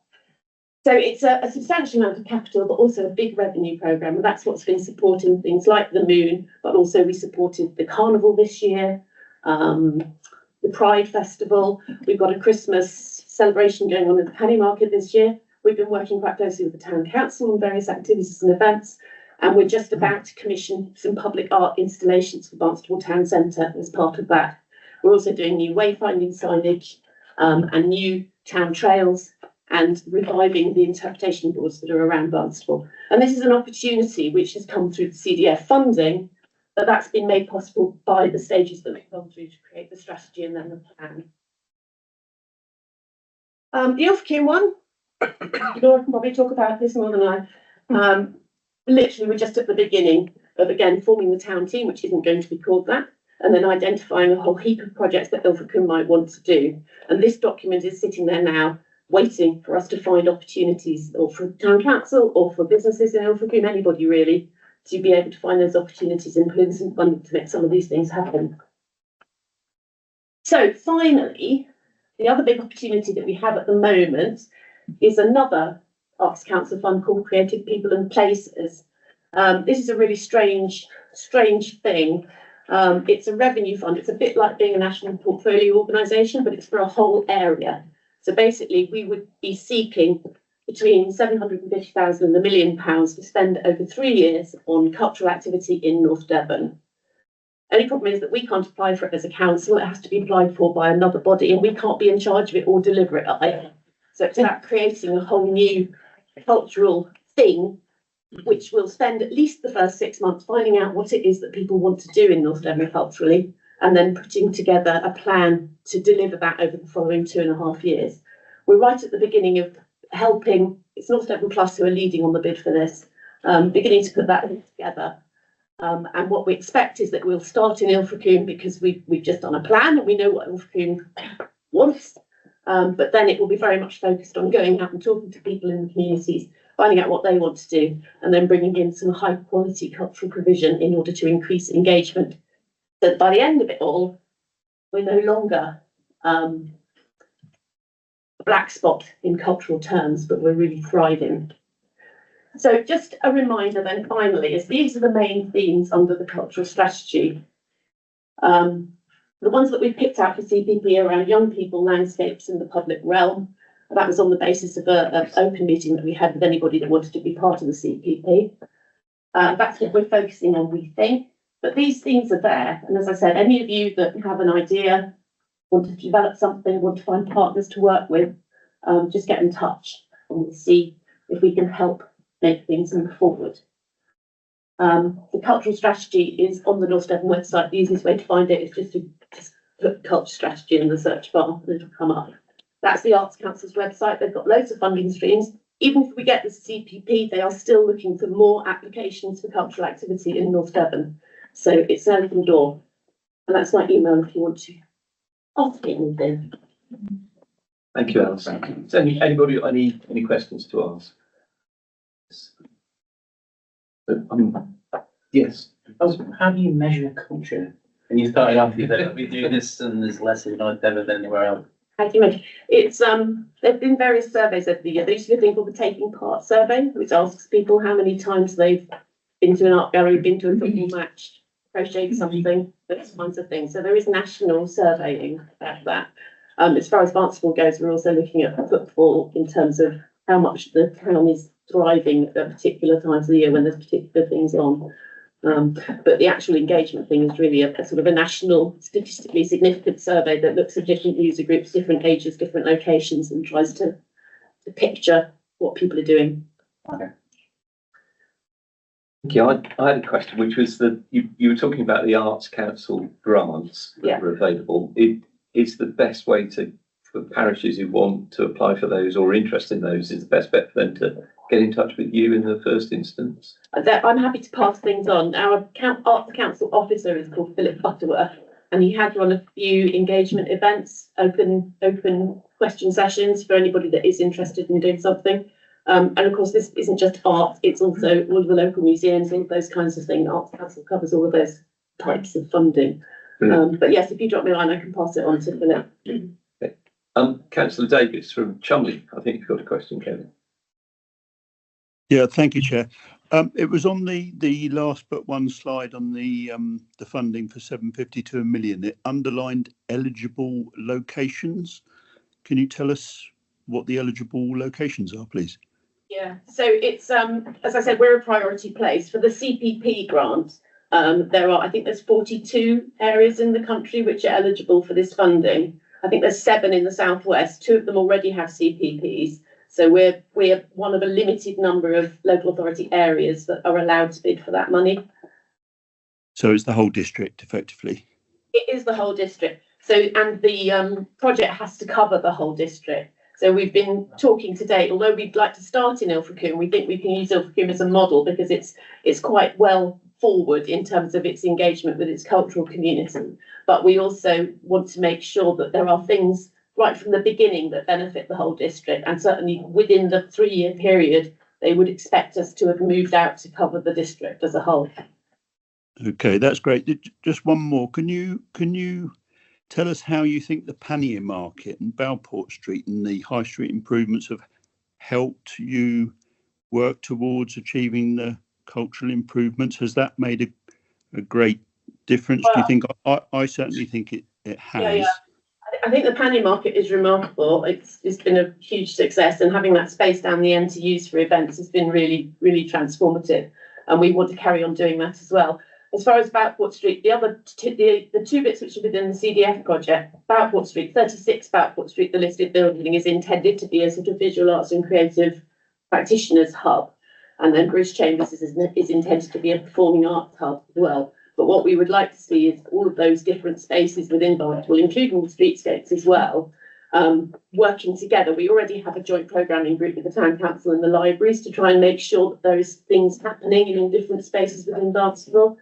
So it's a substantial amount of capital, but also a big revenue programme. And that's what's been supporting things like the Moon, but also we supported the Carnival this year, the Pride Festival. We've got a Christmas celebration going on at the Penny Market this year. We've been working quite closely with the Town Council on various activities and events, and we're just about to commission some public art installations for Barnstaple Town Centre as part of that. We're also doing new wayfinding signage and new town trails and reviving the interpretation boards that are around Barnstaple. And this is an opportunity which has come through the CDF funding, but that's been made possible by the stages that we've gone through to create the strategy and then the plan. The Ilfracombe one, Laura can probably talk about this more than I. Literally, we're just at the beginning of, again, forming the town team, which isn't going to be called that, and then identifying a whole heap of projects that Ilfracombe might want to do. And this document is sitting there now, waiting for us to find opportunities, or for town council, or for businesses in Ilfracombe, anybody really, to be able to find those opportunities and put in some funding to make some of these things happen. So finally, the other big opportunity that we have at the moment is another Arts Council fund called Creative People and Places. This is a really strange thing. It's a revenue fund. It's a bit like being a national portfolio organisation, but it's for a whole area. So basically, we would be seeking between 750,000 and £1 million to spend over 3 years on cultural activity in North Devon. Only problem is that we can't apply for it as a council. It has to be applied for by another body, and we can't be in charge of it or deliver it either. So it's about creating a whole new cultural thing, which will spend at least the first 6 months finding out what it is that people want to do in North Devon culturally, and then putting together a plan to deliver that over the following 2.5 years. We're right at the beginning of helping. It's North Devon Plus who are leading on the bid for this, beginning to put that together. And what we expect is that we'll start in Ilfracombe because we've just done a plan and we know what Ilfracombe wants. But then it will be very much focused on going out and talking to people in the communities, finding out what they want to do, and then bringing in some high quality cultural provision in order to increase engagement. So that by the end of it all, we're no longer a black spot in cultural terms, but we're really thriving. So just a reminder then finally, is these are the main themes under the cultural strategy. The ones that we picked out for CPP around young people, landscapes and the public realm. That was on the basis of an open meeting that we had with anybody that wanted to be part of the CPP. That's what we're focusing on, we think. But these themes are there. And as I said, any of you that have an idea, want to develop something, want to find partners to work with, just get in touch and we'll see if we can help make things move forward. The cultural strategy is on the North Devon website. The easiest way to find it is just to put culture strategy in the search bar and it'll come up. That's the Arts Council's website. They've got loads of funding streams. Even if we get the CPP, they are still looking for more applications for cultural activity in North Devon. So it's an open door. And that's my email if you want to ask anything. Thank you, Alison. Is anybody got any questions to ask? Yes. How do you measure culture? And you started off, you said, we do this and there's less in North Devon than anywhere else. How do you measure? It's there've been various surveys over the year. There used to be a thing called the Taking Part Survey, which asks people how many times they've been to an art gallery, been to a football match, crocheted something, those kinds of things. So there is national surveying about that. As far as Barnstable goes, we're also looking at football in terms of how much the town is thriving at particular times of the year when there's particular things on. But the actual engagement thing is really a sort of a national, statistically significant survey that looks at different user groups, different ages, different locations, and tries to picture what people are doing. Thank you. I had a question, which was that you were talking about the Arts Council grants that are available. It's the best way for parishes who want to apply for those or are interested in those, is the best bet for them to get in touch with you in the first instance. I'm happy to pass things on. Our Arts Council officer is called Philip Butterworth, and he had run a few engagement events, open question sessions for anybody that is interested in doing something. And of course, this isn't just art, it's also all of the local museums, all of those kinds of things. Arts Council covers all of those types of funding. But yes, if you drop me a line, I can pass it on to Philip. Okay. Councillor Davis from Cholmondeley, I think you've got a question, Kevin. Yeah, thank you, Chair. It was on the last but one slide on the funding for 750 to 1 million. It underlined eligible locations. Can you tell us what the eligible locations are, please? Yeah, so it's as I said, we're a priority place for the CPP grant. I think there's 42 areas in the country which are eligible for this funding. I think there's 7 in the southwest. 2 of them already have CPPs. So we're one of a limited number of local authority areas that are allowed to bid for that money. So it's the whole district, effectively? It is the whole district. So, and the project has to cover the whole district. So we've been talking today, although we'd like to start in Ilfracombe, we think we can use Ilfracombe as a model because it's quite well forward in terms of its engagement with its cultural community. But we also want to make sure that there are things right from the beginning that benefit the whole district, and certainly within the 3-year period, they would expect us to have moved out to cover the district as a whole. Okay, that's great. Just one more. Can you tell us how you think the Pannier Market and Balport Street and the High Street improvements have helped you work towards achieving the cultural improvements? Has that made a great difference? Do you think? I certainly think it has. Yeah. I think the Pannier Market is remarkable. It's been a huge success, and having that space down the end to use for events has been really, really transformative. And we want to carry on doing that as well. As far as Boutport Street, the 2 bits which are within the CDF project, Boutport Street, 36 Boutport Street, the listed building, is intended to be a sort of visual arts and creative practitioners hub. And then Bruce Chambers is intended to be a performing arts hub as well. But what we would like to see is all of those different spaces within Barnstable, including the streetscapes as well, working together. We already have a joint programming group with the Town Council and the libraries to try and make sure that there is things happening in all different spaces within Barnstable.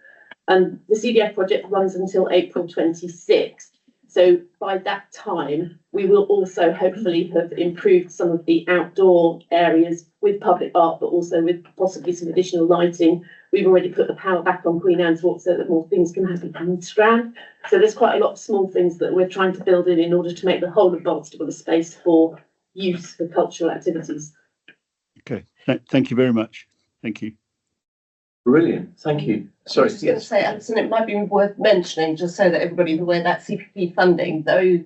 And the CDF project runs until April 26. So by that time, we will also hopefully have improved some of the outdoor areas with public art, but also with possibly some additional lighting. We've already put the power back on Queen Anne's Walk so that more things can happen in Strand. So there's quite a lot of small things that we're trying to build in order to make the whole of Barnstable a space for use for cultural activities. Okay, thank you very much. Thank you. Brilliant, thank you. Sorry, I was going to say, Alison, it might be worth mentioning, just so that everybody's aware, that CPP funding, though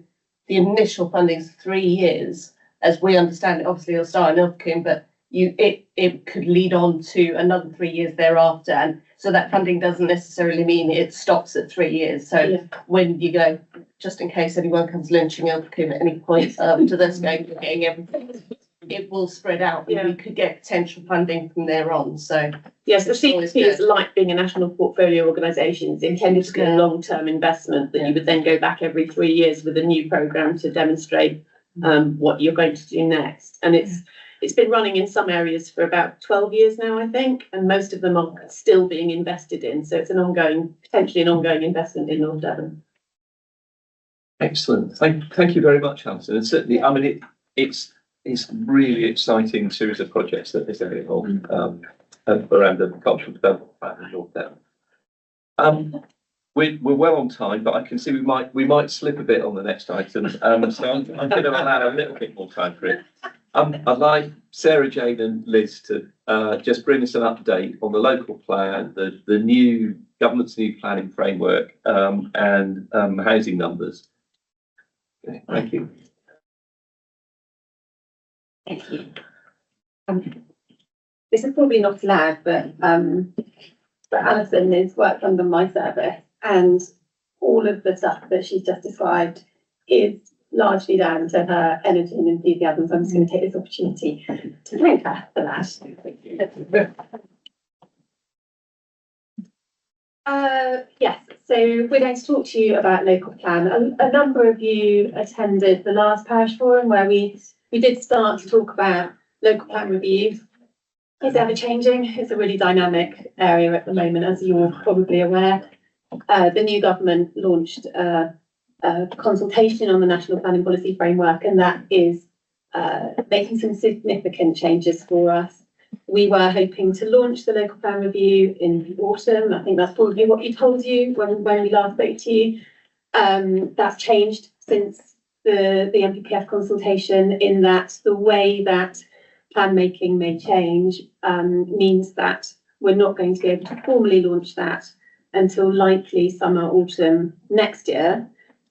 the initial funding is 3 years, as we understand it, obviously it'll start in Ilfracombe, but it could lead on to another 3 years thereafter. And so that funding doesn't necessarily mean it stops at 3 years. So when you go, just in case anyone comes lynching Ilfracombe at any point to this going, you're getting everything, it will spread out, and we could get potential funding from there on. So yes, the CPP is like being a national portfolio organisation. It's intended to be a long-term investment that you would then go back every 3 years with a new programme to demonstrate what you're going to do next. And It's been running in some areas for about 12 years now, I think, and most of them are still being invested in. So it's potentially an ongoing investment in North Devon. Excellent. Thank you very much, Alison. And certainly, I mean, it's really exciting series of projects that is going on around the cultural development plan in North Devon. We're well on time, but I can see we might slip a bit on the next item. So I'm going to allow a little bit more time for it. I'd like Sarah, Jane, and Liz to just bring us an update on the local plan, the new government's new planning framework, and housing numbers. Okay, thank you. Thank you. This is probably not allowed, but Alison has worked under my service, and all of the stuff that she's just described is largely down to her energy and enthusiasm. So I'm just going to take this opportunity to thank her for that. Yes, so we're going to talk to you about local plan. A number of you attended the last parish forum where we did start to talk about local plan review. It's ever changing. It's a really dynamic area at the moment, as you're probably aware. The new government launched a consultation on the National Planning Policy Framework, and that is making some significant changes for us. We were hoping to launch the local plan review in the autumn. I think that's probably what he told you when we last spoke to you. That's changed since the NPPF consultation, in that the way that plan making may change means that we're not going to be able to formally launch that until likely summer, autumn next year.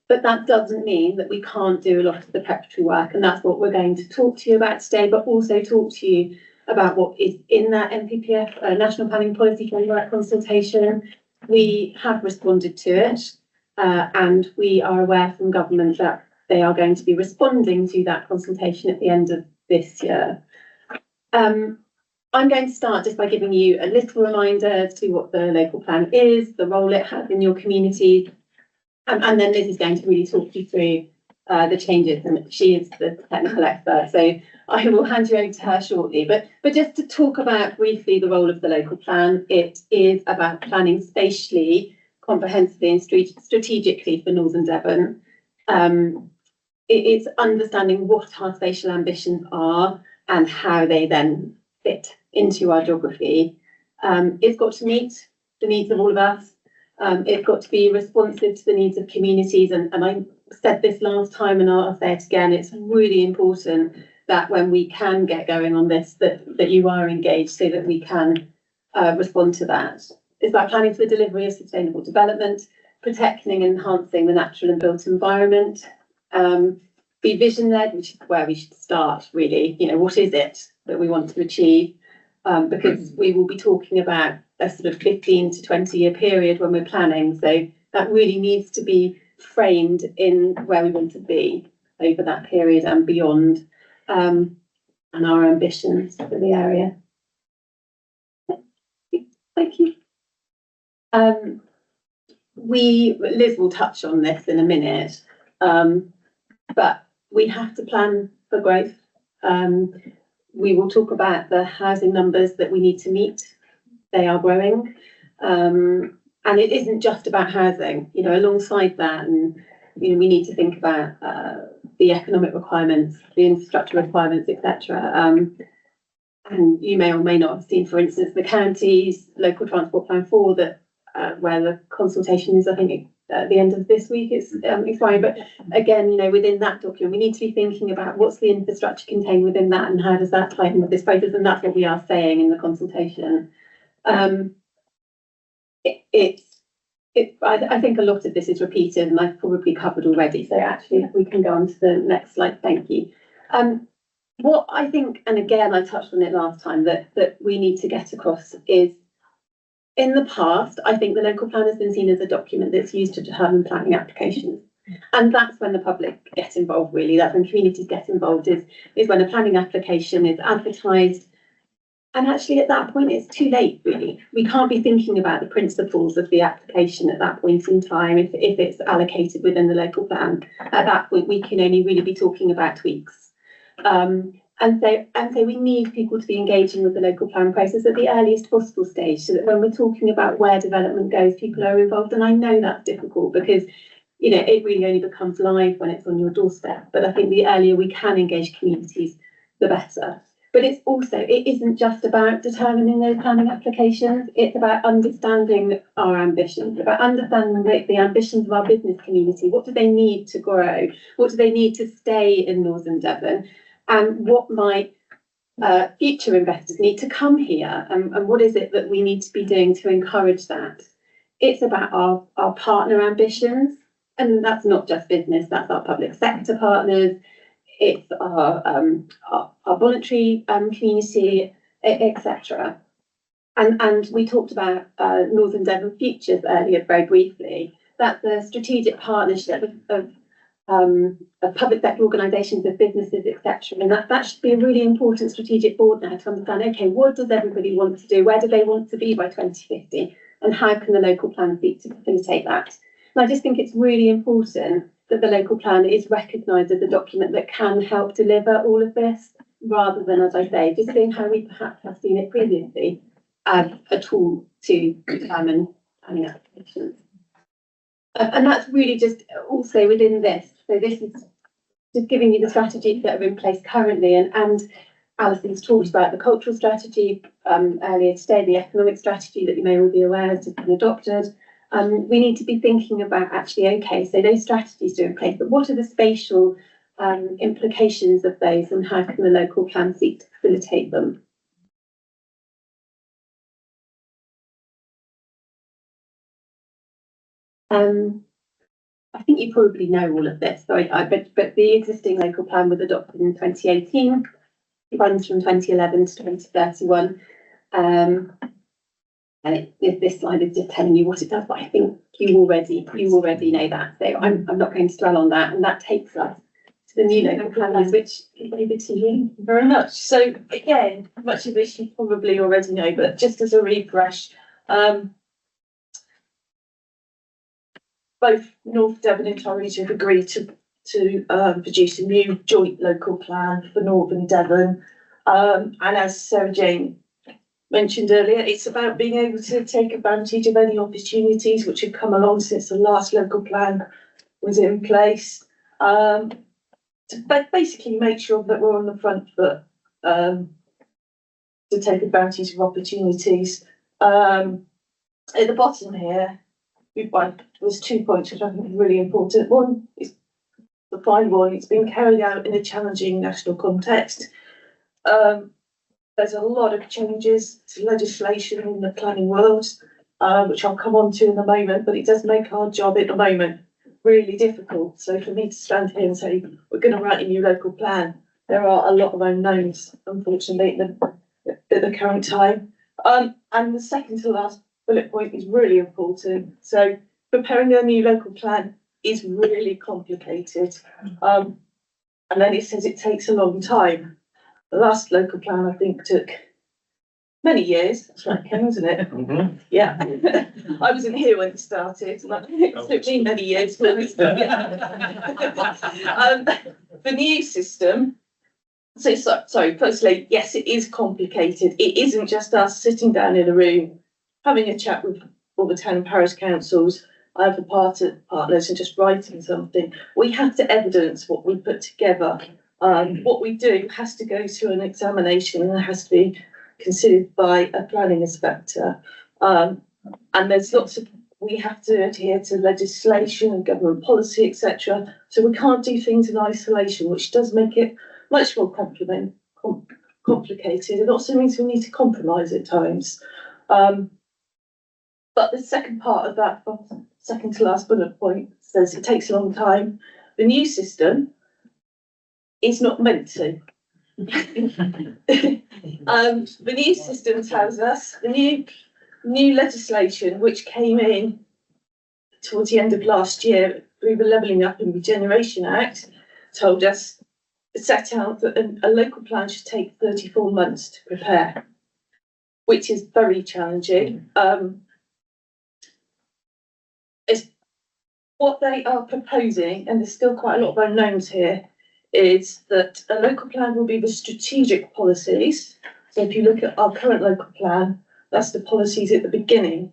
But that doesn't mean that we can't do a lot of the preparatory work, and that's what we're going to talk to you about today, but also talk to you about what is in that NPPF, National Planning Policy Framework consultation. We have responded to it, and we are aware from government that they are going to be responding to that consultation at the end of this year. I'm going to start just by giving you a little reminder as to what the local plan is, the role it has in your community, and then Liz is going to really talk you through the changes, and she is the technical expert, so I will hand you over to her shortly. But just to talk about briefly the role of the local plan, it is about planning spatially, comprehensively and strategically for Northern Devon. It's understanding what our spatial ambitions are and how they then fit into our geography. It's got to meet the needs of all of us. It's got to be responsive to the needs of communities. And I said this last time, and I'll say it again, it's really important that when we can get going on this, that you are engaged so that we can respond to that. It's about planning for the delivery of sustainable development, protecting and enhancing the natural and built environment, be vision-led, which is where we should start, really. You know, what is it that we want to achieve? Because we will be talking about a sort of 15 to 20 year period when we're planning. So that really needs to be framed in where we want to be over that period and beyond, and our ambitions for the area. Thank you. Liz will touch on this in a minute, but we have to plan for growth. We will talk about the housing numbers that we need to meet. They are growing. And it isn't just about housing, you know, alongside that, and, you know, we need to think about the economic requirements, the infrastructure requirements, etc. And you may or may not have seen, for instance, the county's local transport plan 4 that where the consultation is, I think, at the end of this week, it's expiring. But again, you know, within that document, we need to be thinking about what's the infrastructure contained within that and how does that tie in with this process, and that's what we are saying in the consultation. I think a lot of this is repeated and I've probably covered already, so actually we can go on to the next slide. Thank you. What I think, and again I touched on it last time, that we need to get across is, in the past, I think the local plan has been seen as a document that's used to determine planning applications. And that's when the public get involved, really. That's when communities get involved, is when a planning application is advertised. And actually at that point, it's too late, really. We can't be thinking about the principles of the application at that point in time if it's allocated within the local plan. At that point, we can only really be talking about tweaks. And And so we need people to be engaging with the local plan process at the earliest possible stage, so that when we're talking about where development goes, people are involved. And I know that's difficult because, you know, it really only becomes live when it's on your doorstep. But I think the earlier we can engage communities, the better. But it isn't just about determining those planning applications. It's about understanding our ambitions, about understanding the ambitions of our business community. What do they need to grow? What do they need to stay in Northern Devon? And what might future investors need to come here? And what is it that we need to be doing to encourage that? It's about our partner ambitions. And that's not just business, that's our public sector partners. It's our voluntary community, etc. And we talked about Northern Devon Futures earlier very briefly. That's a strategic partnership of public sector organisations, of businesses, etc. And that should be a really important strategic board now to understand, okay, what does everybody want to do? Where do they want to be by 2050? And how can the local plan seek to facilitate that? And I just think it's really important that the local plan is recognised as a document that can help deliver all of this, rather than, as I say, just seeing how we perhaps have seen it previously as a tool to determine planning applications. And that's really just also within this. So this is just giving you the strategies that are in place currently. And Alison's talked about the cultural strategy earlier today, the economic strategy that you may all be aware has just been adopted. We need to be thinking about actually, okay, so those strategies are in place, but what are the spatial implications of those, and how can the local plan seek to facilitate them? I think you probably know all of this, but the existing local plan was adopted in 2018. It runs from 2011 to 2031. And this slide is just telling you what it does, but I think you already know that. So I'm not going to dwell on that. And that takes us to the new local plans, which is over to you. Very much. So again, much of this you probably already know, but just as a refresh, both North Devon and Parish have agreed to produce a new joint local plan for Northern Devon. And as Sarah Jane mentioned earlier, it's about being able to take advantage of any opportunities which have come along since the last local plan was in place, to basically make sure that we're on the front foot to take advantage of opportunities. At the bottom here, there's 2 points which I think are really important. One is the final one. It's been carried out in a challenging national context. There's a lot of changes to legislation in the planning world, which I'll come on to in a moment, but it does make our job at the moment really difficult. So for me to stand here and say, we're going to write a new local plan, there are a lot of unknowns, unfortunately, at the current time. And the second to last bullet point is really important. So preparing a new local plan is really complicated. And then it says it takes a long time. The last local plan, I think, took many years. That's right, Ken, wasn't it? Mm-hmm. Yeah. I wasn't here when it started. It took me many years. The new system. So firstly, yes, it is complicated. It isn't just us sitting down in a room, having a chat with all the 10 parish councils, other partners, and just writing something. We have to evidence what we put together. What we do has to go through an examination and it has to be considered by a planning inspector. And there's we have to adhere to legislation and government policy, etc. So we can't do things in isolation, which does make it much more complicated. It also means we need to compromise at times. But the second part of that, second to last bullet point, says it takes a long time. The new system is not meant to. The new system tells us, the new legislation which came in towards the end of last year through the Levelling Up and Regeneration Act, set out that a local plan should take 34 months to prepare, which is very challenging. What they are proposing, and there's still quite a lot of unknowns here, is that a local plan will be the strategic policies. So if you look at our current local plan, that's the policies at the beginning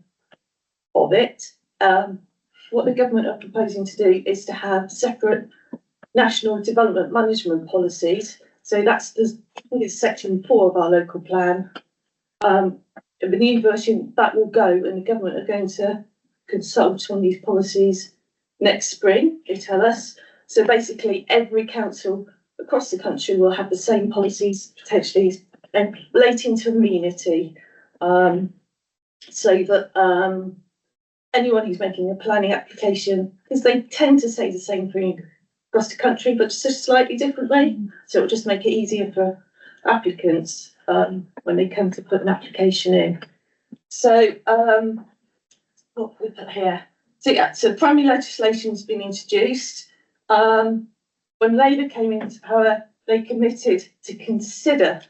of it. What the government are proposing to do is to have separate national development management policies. So that's I think it's section 4 of our local plan. The new version that will go, and the government are going to consult on these policies next spring, they tell us. So basically every council across the country will have the same policies, potentially relating to amenity, so that anyone who's making a planning application, because they tend to say the same thing across the country, but just slightly differently. So it'll just make it easier for applicants when they come to put an application in. So what we put here. So yeah, so primary legislation's been introduced. When Labour came into power, they committed to consider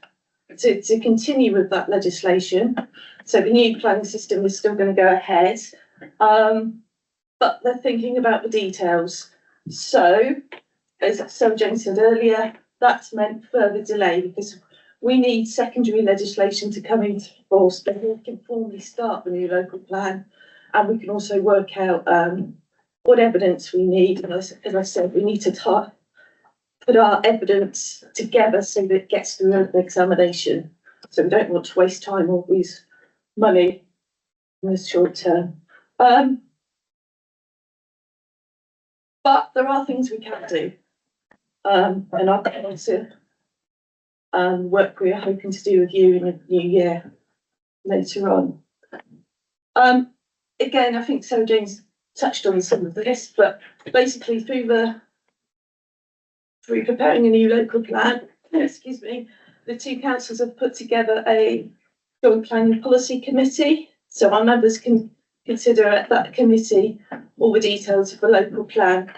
to continue with that legislation. So the new planning system is still going to go ahead, but they're thinking about the details. So, as Sarah Jane said earlier, that's meant further delay because we need secondary legislation to come into force before we can formally start the new local plan, and we can also work out what evidence we need. And as I said, we need to put our evidence together so that it gets through an examination. So we don't want to waste time or lose money in the short term. But there are things we can do. And I'll get on to work we're hoping to do with you in the new year later on. Again, I think Sarah Jane's touched on some of this, but basically through preparing a new local plan, excuse me, the two councils have put together a joint planning policy committee. So our members can consider at that committee all the details of the local plan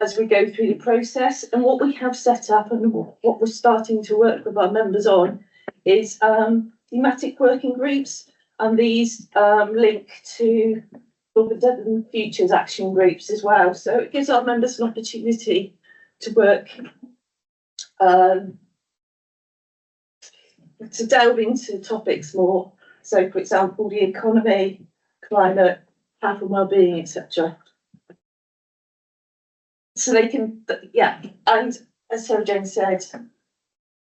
as we go through the process. And what we have set up and what we're starting to work with our members on is thematic working groups, and these link to the Devon Futures action groups as well. So it gives our members an opportunity to work to delve into topics more. So, for example, the economy, climate, health and well-being, etc. So they can, yeah. And as Sarah Jane said,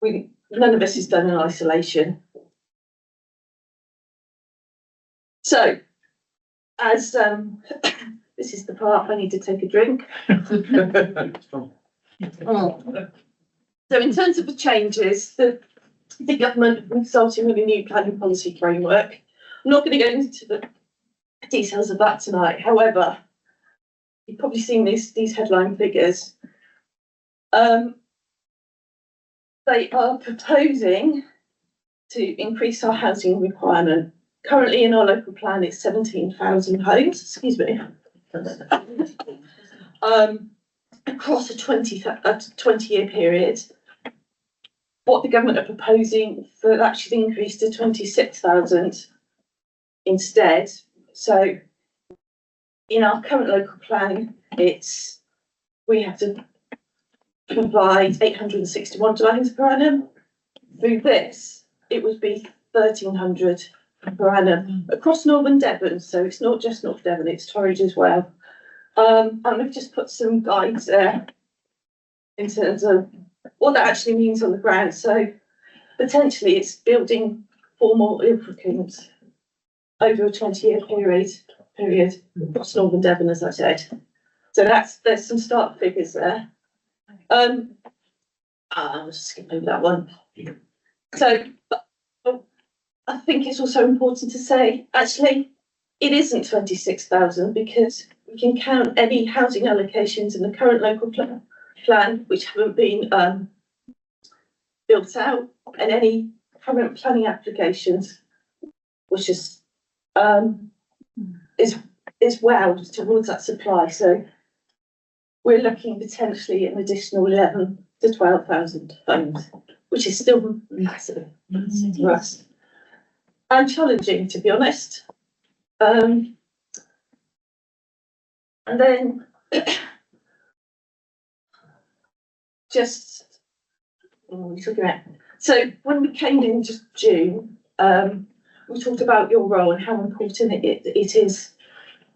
none of this is done in isolation. So, as this is the part I need to take a drink. So in terms of the changes, the government consulting with a new planning policy framework. I'm not going to go into the details of that tonight. However, you've probably seen these headline figures. They are proposing to increase our housing requirement. Currently in our local plan, it's 17,000 homes, excuse me, across a 20-year period. What the government are proposing for that should increase to 26,000 instead. So in our current local plan, we have to provide 861 dwellings per annum. Through this, it would be 1,300 per annum across northern Devon. So it's not just North Devon, it's Torridge as well. And we've just put some guides there in terms of what that actually means on the ground. So potentially it's building 4 more applicants over a 20-year period across northern Devon, as I said. So there's some start figures there. I'll just skip over that one. So I think it's also important to say, actually, it isn't 26,000 because we can count any housing allocations in the current local plan which haven't been built out, and any current planning applications, which is well towards that supply. So we're looking potentially an additional 11 to 12,000 homes, which is still massive for us and challenging, to be honest. And then just, what are we talking about? So when we came in just June, we talked about your role and how important it is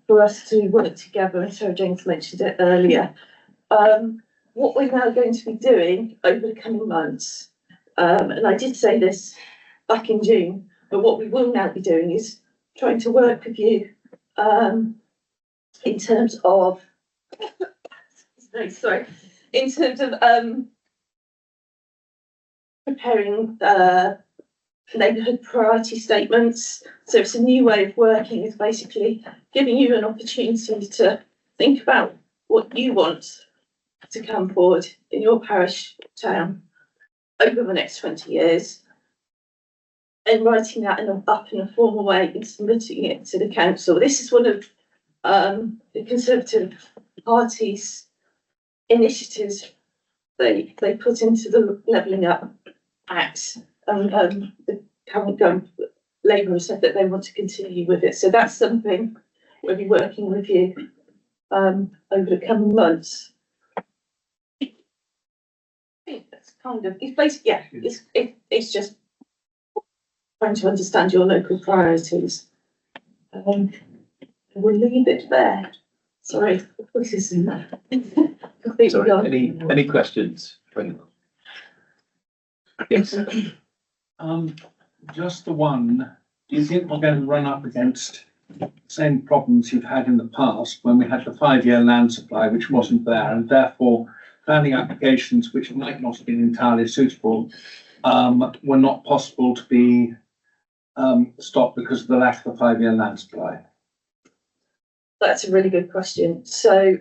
for us to work together, and Sarah James mentioned it earlier. What we're now going to be doing over the coming months, and I did say this back in June, but what we will now be doing is trying to work with you in terms of, in terms of preparing neighbourhood priority statements. So it's a new way of working. It's basically giving you an opportunity to think about what you want to come forward in your parish town over the next 20 years, and writing that up in a formal way and submitting it to the council. This is one of the Conservative Party's initiatives they put into the Levelling Up Act, and the current Labour has said that they want to continue with it. So that's something we'll be working with you over the coming months. I think that's kind of, it's basically, yeah, it's just trying to understand your local priorities. We'll leave it there. Sorry, this is Sorry, any questions? Yes. Just the one, do you think we're going to run up against the same problems you've had in the past when we had the 5-year land supply, which wasn't there, and therefore planning applications which might not have been entirely suitable were not possible to be stopped because of the lack of the 5-year land supply? That's a really good question. So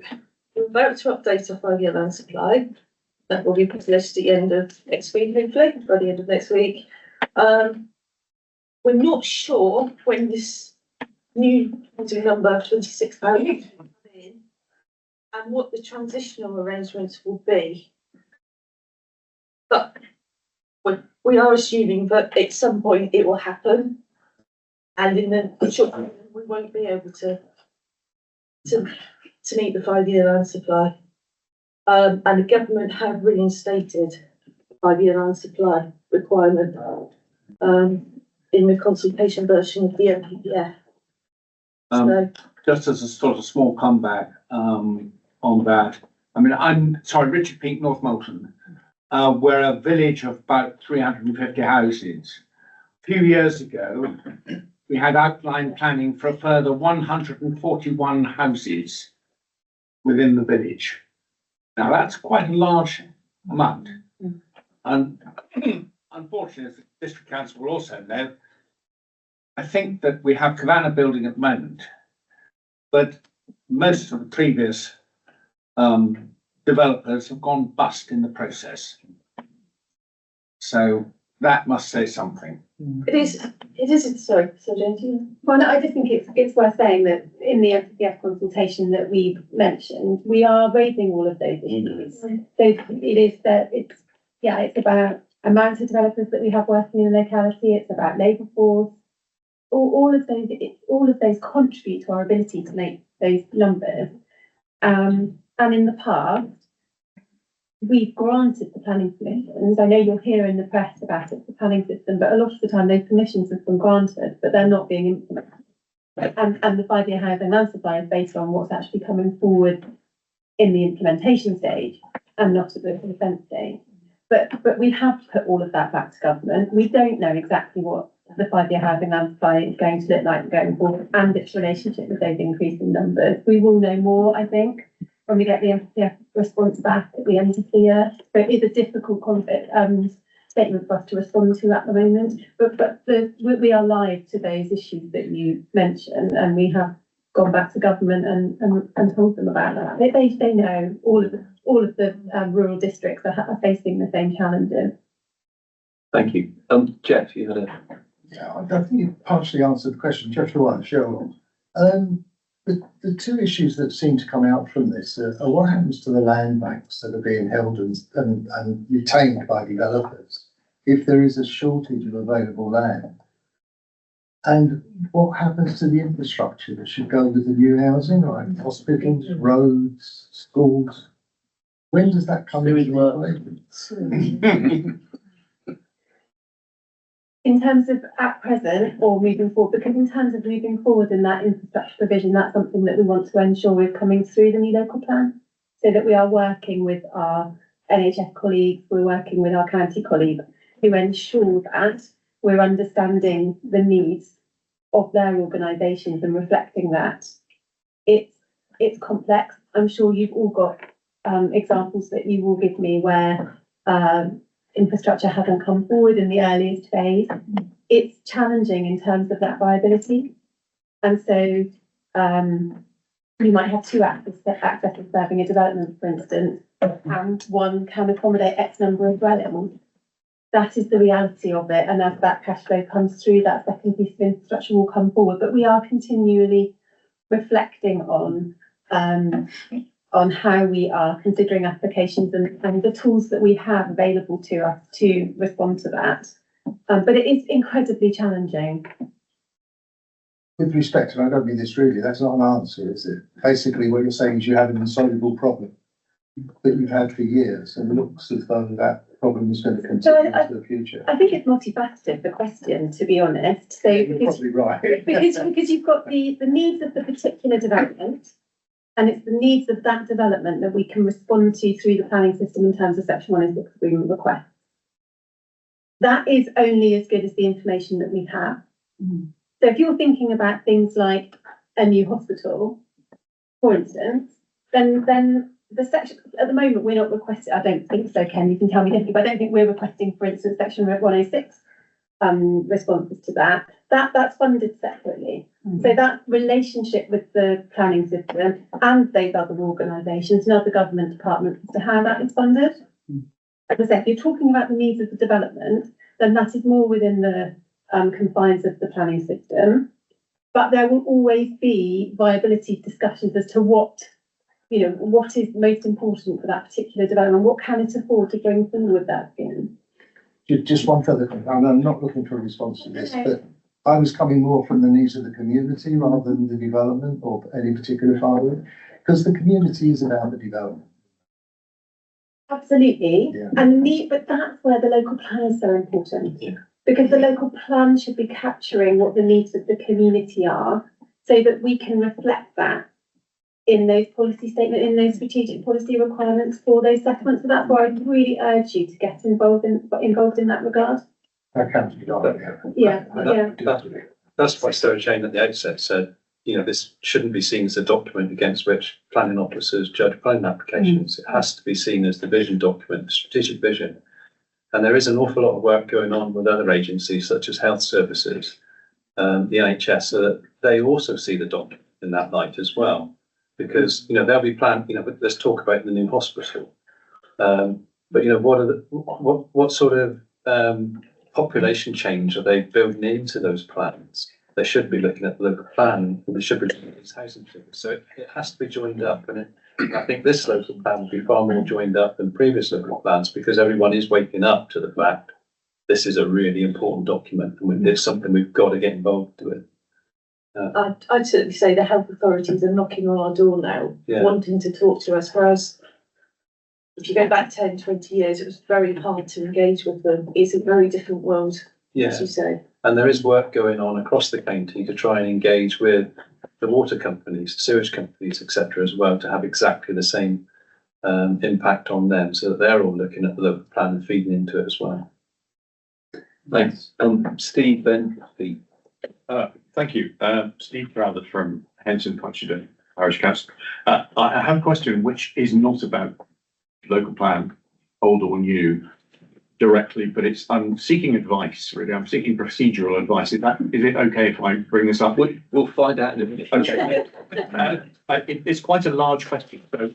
we're about to update our 5-year land supply. That will be published at the end of next week, hopefully, by the end of next week. We're not sure when this new housing number 26 pounds will come in and what the transitional arrangements will be. But we are assuming that at some point it will happen, and in the short term we won't be able to meet the 5-year land supply. And the government have reinstated the 5-year land supply requirement in the consultation version of the NPPF. So, Just as a sort of small comeback on that, I mean, I'm sorry, Richard Peak, North Moulton. We're a village of about 350 houses. A few years ago, we had outline planning for a further 141 houses within the village. Now, that's quite a large amount. And unfortunately, as the district council will also know, I think that we have Cavanna building at the moment, but most of the previous developers have gone bust in the process. So that must say something. it is, sorry, so James. Well, no, I just think it's worth saying that in the NPPF consultation that we mentioned, we are raising all of those issues. So it is that it's about amount of developers that we have working in the locality. It's about labour force. All of those contribute to our ability to make those numbers. And in the past, we've granted the planning permissions. I know you'll hear in the press about it, the planning system, but a lot of the time those permissions have been granted, but they're not being implemented. And the 5-year housing land supply is based on what's actually coming forward in the implementation stage and not at the consent stage. But we have put all of that back to government. We don't know exactly what the 5-year housing land supply is going to look like going forward and its relationship with those increasing numbers. We will know more, I think, when we get the NPPF response back at the end of the year. So it is a difficult statement for us to respond to at the moment. But we are live to those issues that you mentioned, and we have gone back to government and told them about that. They know all of the rural districts are facing the same challenges. Thank you. Jeff, you had a... Yeah, I think you partially answered the question. Jeff Lewis, Sherlock. The two issues that seem to come out from this are what happens to the land banks that are being held and retained by developers if there is a shortage of available land, and what happens to the infrastructure that should go with the new housing, like hospitals, roads, schools. When does that come into play? In terms of at present or moving forward, because in terms of moving forward in that infrastructure provision, that's something that we want to ensure we're coming through the new local plan, so that we are working with our NHS colleagues, we're working with our county colleagues to ensure that we're understanding the needs of their organisations and reflecting that. It's complex. I'm sure you've all got examples that you will give me where infrastructure hasn't come forward in the earliest phase. It's challenging in terms of that viability. And so you might have two accesses serving a development, for instance, and one can accommodate X number of dwellings. That is the reality of it. And as that cash flow comes through, that second piece of infrastructure will come forward. But we are continually reflecting on how we are considering applications and the tools that we have available to us to respond to that. But it is incredibly challenging. With respect, and I don't mean this really, that's not an answer, is it? Basically, what you're saying is you have an insoluble problem that you've had for years, and it looks as though that problem is going to continue into the future. I think it's multifaceted, the question, to be honest. So You're probably right. because you've got the needs of the particular development, and it's the needs of that development that we can respond to through the planning system in terms of Section 106 agreement requests. That is only as good as the information that we have. So if you're thinking about things like a new hospital, for instance, then the section, at the moment, we're not requesting, I don't think so, Ken, you can tell me differently, but I don't think we're requesting, for instance, Section 106 responses to that. That's funded separately. So that relationship with the planning system and those other organisations and other government departments as to how that is funded. As I said, if you're talking about the needs of the development, then that is more within the confines of the planning system. But there will always be viability discussions as to what is most important for that particular development, what can it afford to bring forward that in. Just one further thing, and I'm not looking for a response to this, but I was coming more from the needs of the community rather than the development or any particular part of it, because the community is about the development. Absolutely, Yeah. But that's where the local plan is so important. Yeah. Because the local plan should be capturing what the needs of the community are, so that we can reflect that in those policy statements, in those strategic policy requirements for those settlements. So that's why I'd really urge you to get involved in that regard. That counts as That's why Sarah Jane at the outset said, this shouldn't be seen as a document against which planning officers judge planning applications. It has to be seen as the vision document, the strategic vision. And there is an awful lot of work going on with other agencies such as health services, the NHS, so that they also see the document in that light as well. Because, they'll be planning, let's talk about the new hospital. But, what sort of population change are they building into those plans? They should be looking at the local plan, and they should be looking at these housing figures. So it has to be joined up. And I think this local plan will be far more joined up than previous local plans, because everyone is waking up to the fact this is a really important document, and it's something we've got to get involved with. I'd certainly say the health authorities are knocking on our door now, wanting to talk to us, whereas if you go back 10, 20 years, it was very hard to engage with them. It's a very different world, as you say. And there is work going on across the county to try and engage with the water companies, sewage companies, etc., as well, to have exactly the same impact on them, so that they're all looking at the local plan and feeding into it as well. Thanks. Steve, then Pete. Thank you. Steve Crowther from Henson Conchida Parish Council. I have a question which is not about local plan, old or new, directly, but I'm seeking advice, really. I'm seeking procedural advice. Is it okay if I bring this up? We'll find out in a minute. Okay. It's quite a large question. So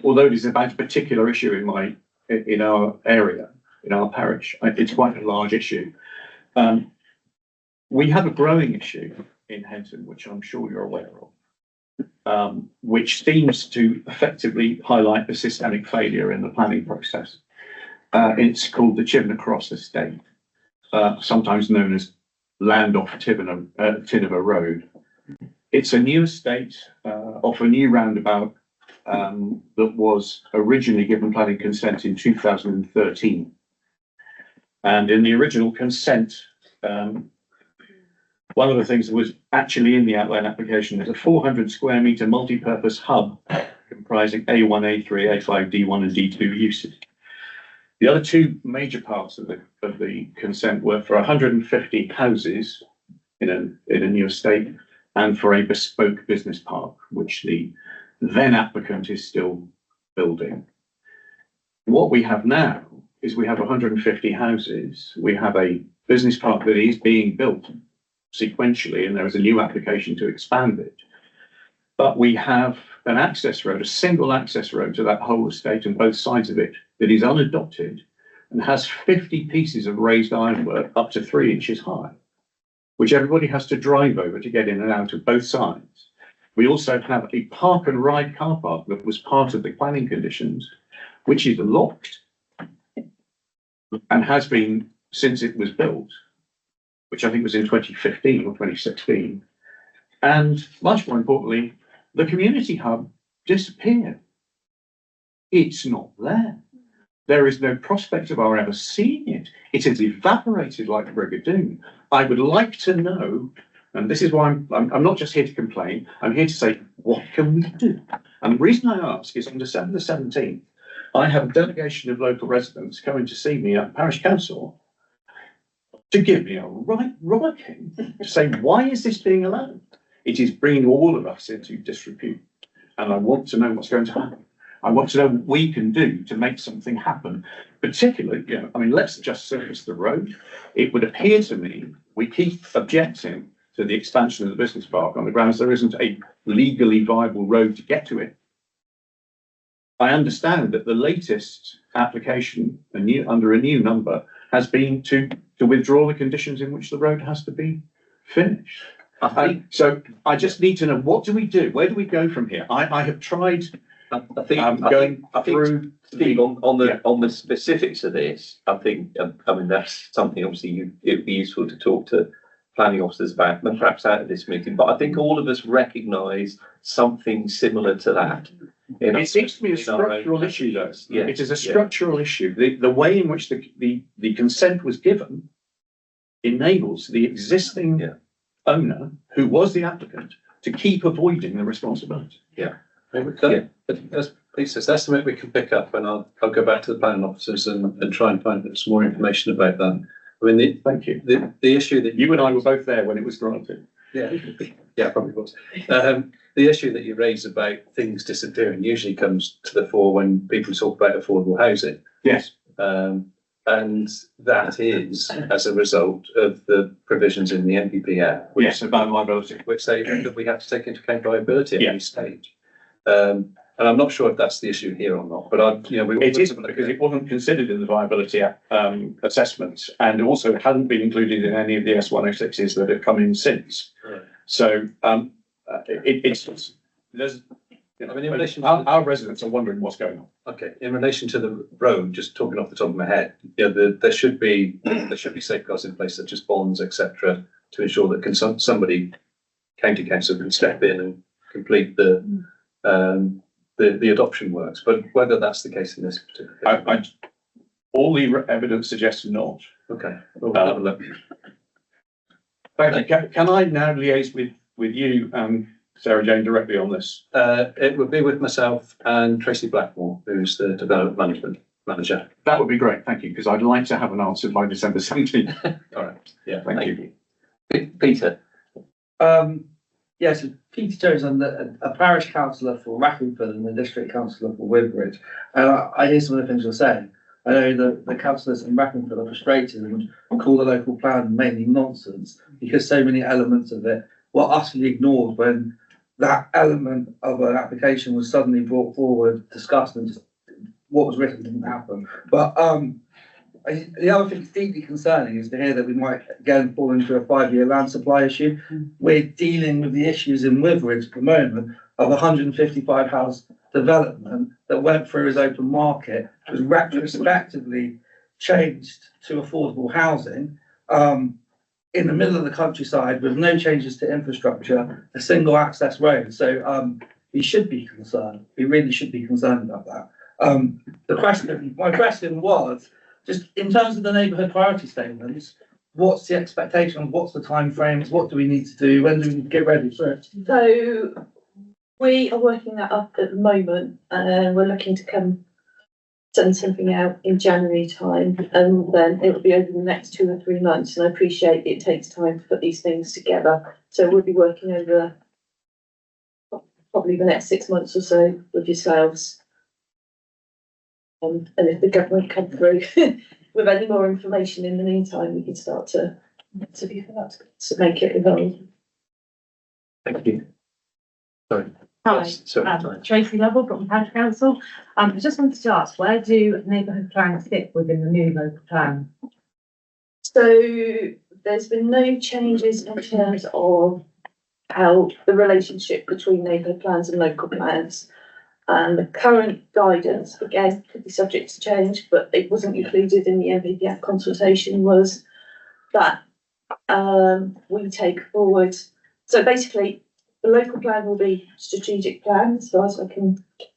although it is about a particular issue in our area, in our parish, it's quite a large issue. We have a growing issue in Henson, which I'm sure you're aware of, which seems to effectively highlight the systemic failure in the planning process. It's called the Chivner Cross Estate, sometimes known as Land off Tinover Road. It's a new estate off a new roundabout that was originally given planning consent in 2013. And in the original consent, one of the things that was actually in the outline application is a 400 square metre multi-purpose hub comprising A1, A3, A5, D1 and D2 uses. The other two major parts of the consent were for 150 houses in a new estate and for a bespoke business park, which the then applicant is still building. What we have now is we have 150 houses. We have a business park that is being built sequentially, and there is a new application to expand it. But we have an access road, a single access road to that whole estate and both sides of it that is unadopted and has 50 pieces of raised ironwork up to 3 inches high, which everybody has to drive over to get in and out of both sides. We also have a park and ride car park that was part of the planning conditions, which is locked and has been since it was built, which I think was in 2015 or 2016. And much more importantly, the community hub disappeared. It's not there. There is no prospect of our ever seeing it. It has evaporated like Brigadoon. I would like to know, and this is why I'm not just here to complain, I'm here to say, what can we do? And the reason I ask is on December the 17th, I have a delegation of local residents coming to see me at Parish Council to give me a right rollicking to say, why is this being allowed? It is bringing all of us into disrepute. And I want to know what's going to happen. I want to know what we can do to make something happen. Particularly, let's just surface the road. It would appear to me we keep objecting to the expansion of the business park on the grounds there isn't a legally viable road to get to it. I understand that the latest application, under a new number, has been to withdraw the conditions in which the road has to be finished. So I just need to know, what do we do? Where do we go from here? I have tried through Steve, on the specifics of this, I think, that's something obviously it'd be useful to talk to planning officers about, and perhaps out of this meeting, but I think all of us recognise something similar to that. It seems to me a structural issue, though. Yeah, it is a structural issue. The way in which the consent was given enables the existing owner, who was the applicant, to keep avoiding the responsibility. As Pete says, that's something we can pick up, and I'll go back to the planning officers and try and find some more information about that. Thank you. The issue that you and I were both there when it was granted. Yeah, probably was. The issue that you raise about things disappearing usually comes to the fore when people talk about affordable housing. Yes. And that is as a result of the provisions in the NPP Act. Yes, about liability. Which say that we have to take into account liability at any stage. And I'm not sure if that's the issue here or not, but it is, because it wasn't considered in the viability assessments, and also it hadn't been included in any of the S106s that have come in since. Right. So in relation to our residents are wondering what's going on. Okay, in relation to the road, just talking off the top of my head, there should be safeguards in place such as bonds, etc., to ensure that somebody, county council, can step in and complete the adoption works, but whether that's the case in this particular case. All the evidence suggests not. Okay, we'll have a look. Thank you. Can I now liaise with you and Sarah Jane directly on this? It would be with myself and Tracy Blackmore, who's the development management manager. That would be great, thank you, because I'd like to have an answer by December 17th. All right. Yeah, thank you. Peter. Yes, Peter Jones, I'm a parish councillor for Rackingford and the district councillor for Woodbridge. And I hear some of the things you're saying. I know that the councillors in Rackingford are frustrated and call the local plan mainly nonsense because so many elements of it were utterly ignored when that element of an application was suddenly brought forward, discussed, and just what was written didn't happen. But the other thing that's deeply concerning is to hear that we might again fall into a 5-year land supply issue. We're dealing with the issues in Witheridge at the moment of 155 house development that went through as open market, was retrospectively changed to affordable housing in the middle of the countryside with no changes to infrastructure, a single access road. So he should be concerned. He really should be concerned about that. My question was, just in terms of the neighbourhood priority statements, what's the expectation? What's the timeframes? What do we need to do? When do we get ready for it? So we are working that up at the moment, and we're looking to send something out in January time, and then it will be over the next 2 or 3 months. And I appreciate it takes time to put these things together. So we'll be working over probably the next 6 months or so with yourselves. And if the government come through with any more information in the meantime, we can start to make it evolve. Thank you. Sorry. Hi, Yes, sorry. Tracy Lovell, Brooklyn Parish Council. I just wanted to ask, where do neighbourhood plans fit within the new local plan? So there's been no changes in terms of how the relationship between neighbourhood plans and local plans. And the current guidance, again, could be subject to change, but it wasn't included in the NPPF consultation, was that we take forward. So basically, the local plan will be strategic plan, as far as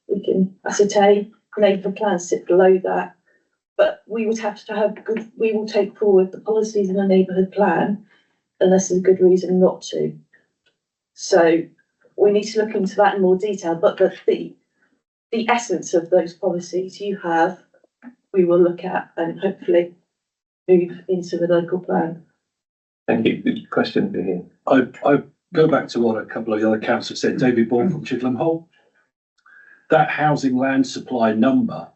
we can ascertain. Neighbourhood plans sit below that, but we would have to have we will take forward the policies in a neighbourhood plan, unless there's a good reason not to. So we need to look into that in more detail, but the essence of those policies you have, we will look at and hopefully move into the local plan. Thank you. Good question here. I go back to what a couple of the other councillors said. David Ball from Chidlem Hall. That housing land supply number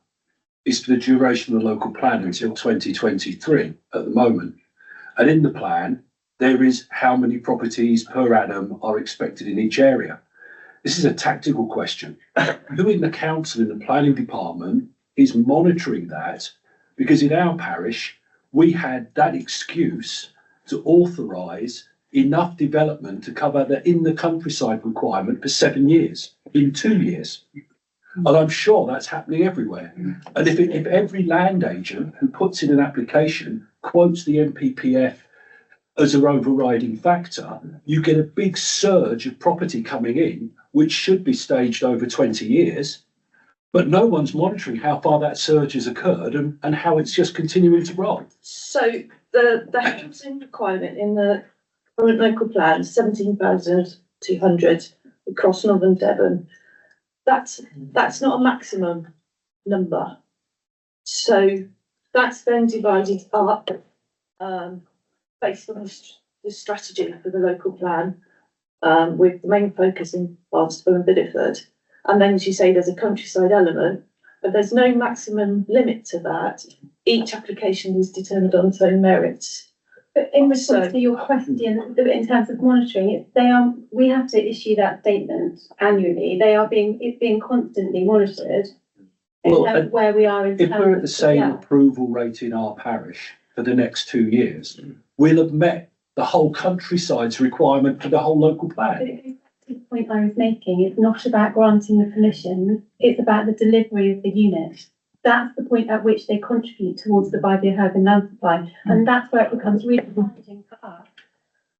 is for the duration of the local plan until 2023 at the moment. And in the plan, there is how many properties per annum are expected in each area. This is a tactical question. Who in the council, in the planning department, is monitoring that? Because in our parish, we had that excuse to authorise enough development to cover the in the countryside requirement for 7 years, in 2 years. And I'm sure that's happening everywhere. And if every land agent who puts in an application quotes the NPPF as an overriding factor, you get a big surge of property coming in, which should be staged over 20 years. But no one's monitoring how far that surge has occurred and how it's just continuing to roll. So the housing requirement in the current local plan, 17,200 across Northern Devon, that's not a maximum number. So that's then divided up based on the strategy for the local plan, with the main focus in Barnstaple and Bideford. And then, as you say, there's a countryside element, but there's no maximum limit to that. Each application is determined on its own merits. But in response to your question, in terms of monitoring, we have to issue that statement annually. It's being constantly monitored. Well, in terms of where we are in if terms we're at the same yeah. approval rate in our parish for the next 2 years, we'll have met the whole countryside's requirement for the whole local But plan. it goes back to the point I was making. It's not about granting the permission. It's about the delivery of the unit. That's the point at which they contribute towards the 5-year housing land supply. And that's where it becomes really challenging for us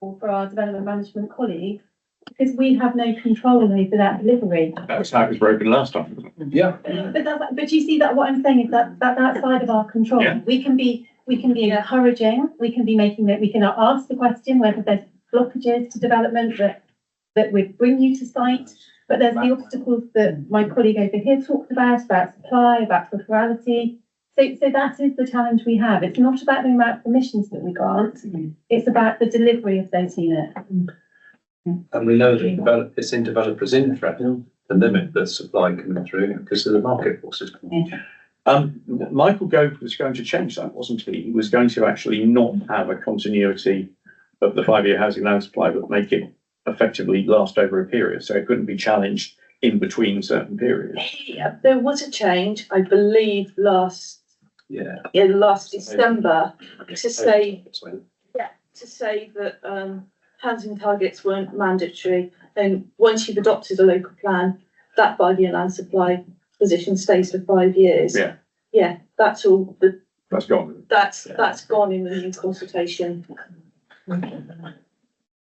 or for our development management colleagues, because we have no control over that delivery. That was how it was broken last time, wasn't it? Yeah. But you see that what I'm saying is that that's outside of our control. Yeah. We can be encouraging, we can be making that, we can ask the question whether there's blockages to development that would bring you to site. But there's the obstacles that my colleague over here talked about supply, about peripherality. So that is the challenge we have. It's not about the amount of permissions that we grant, it's about the delivery of those units. And we know that it's in developers' interest to limit the supply coming through because of the market forces. Michael Gove was going to change that, wasn't he? He was going to actually not have a continuity of the 5-year housing land supply, but make it effectively last over a period, so it couldn't be challenged in between certain periods. Yeah, there was a change, I believe, last December to say that housing targets weren't mandatory. And once you've adopted a local plan, that 5-year land supply position stays for 5 years. Yeah. Yeah, that's all. That's gone. That's gone in the new consultation.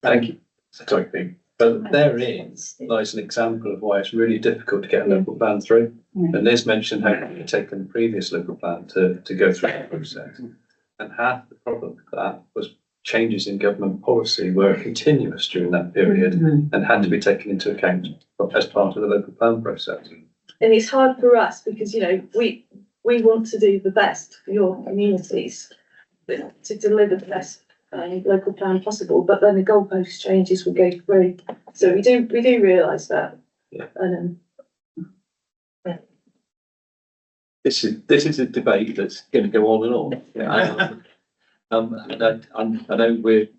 Thank you. Sorry, But therein lies an example of why it's really difficult to get a local plan through. And Liz mentioned how it had taken the previous local plan to go through the process. And half the problem with that was changes in government policy were continuous during that period and had to be taken into account as part of the local plan process. And it's hard for us because, you know, we want to do the best for your communities, to deliver the best local plan possible, but then the goalpost changes will go through. So we do realise that. Yeah. And This is a debate that's going to go on and on. And I know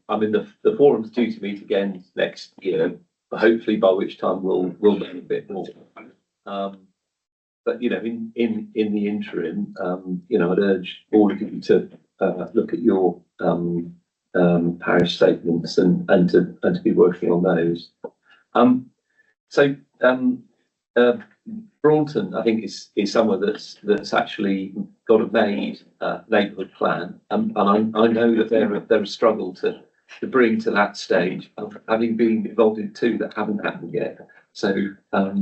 I'm in the forum's due to meet again next year, but hopefully by which time we'll know a bit more. But you know, in the interim, you know, I'd urge all of you to look at your parish statements and to be working on those. Braunton, I think, is somewhere that's actually got a made neighbourhood plan, and I know that they're a struggle to bring to that stage, of having been involved in two that haven't happened yet. So I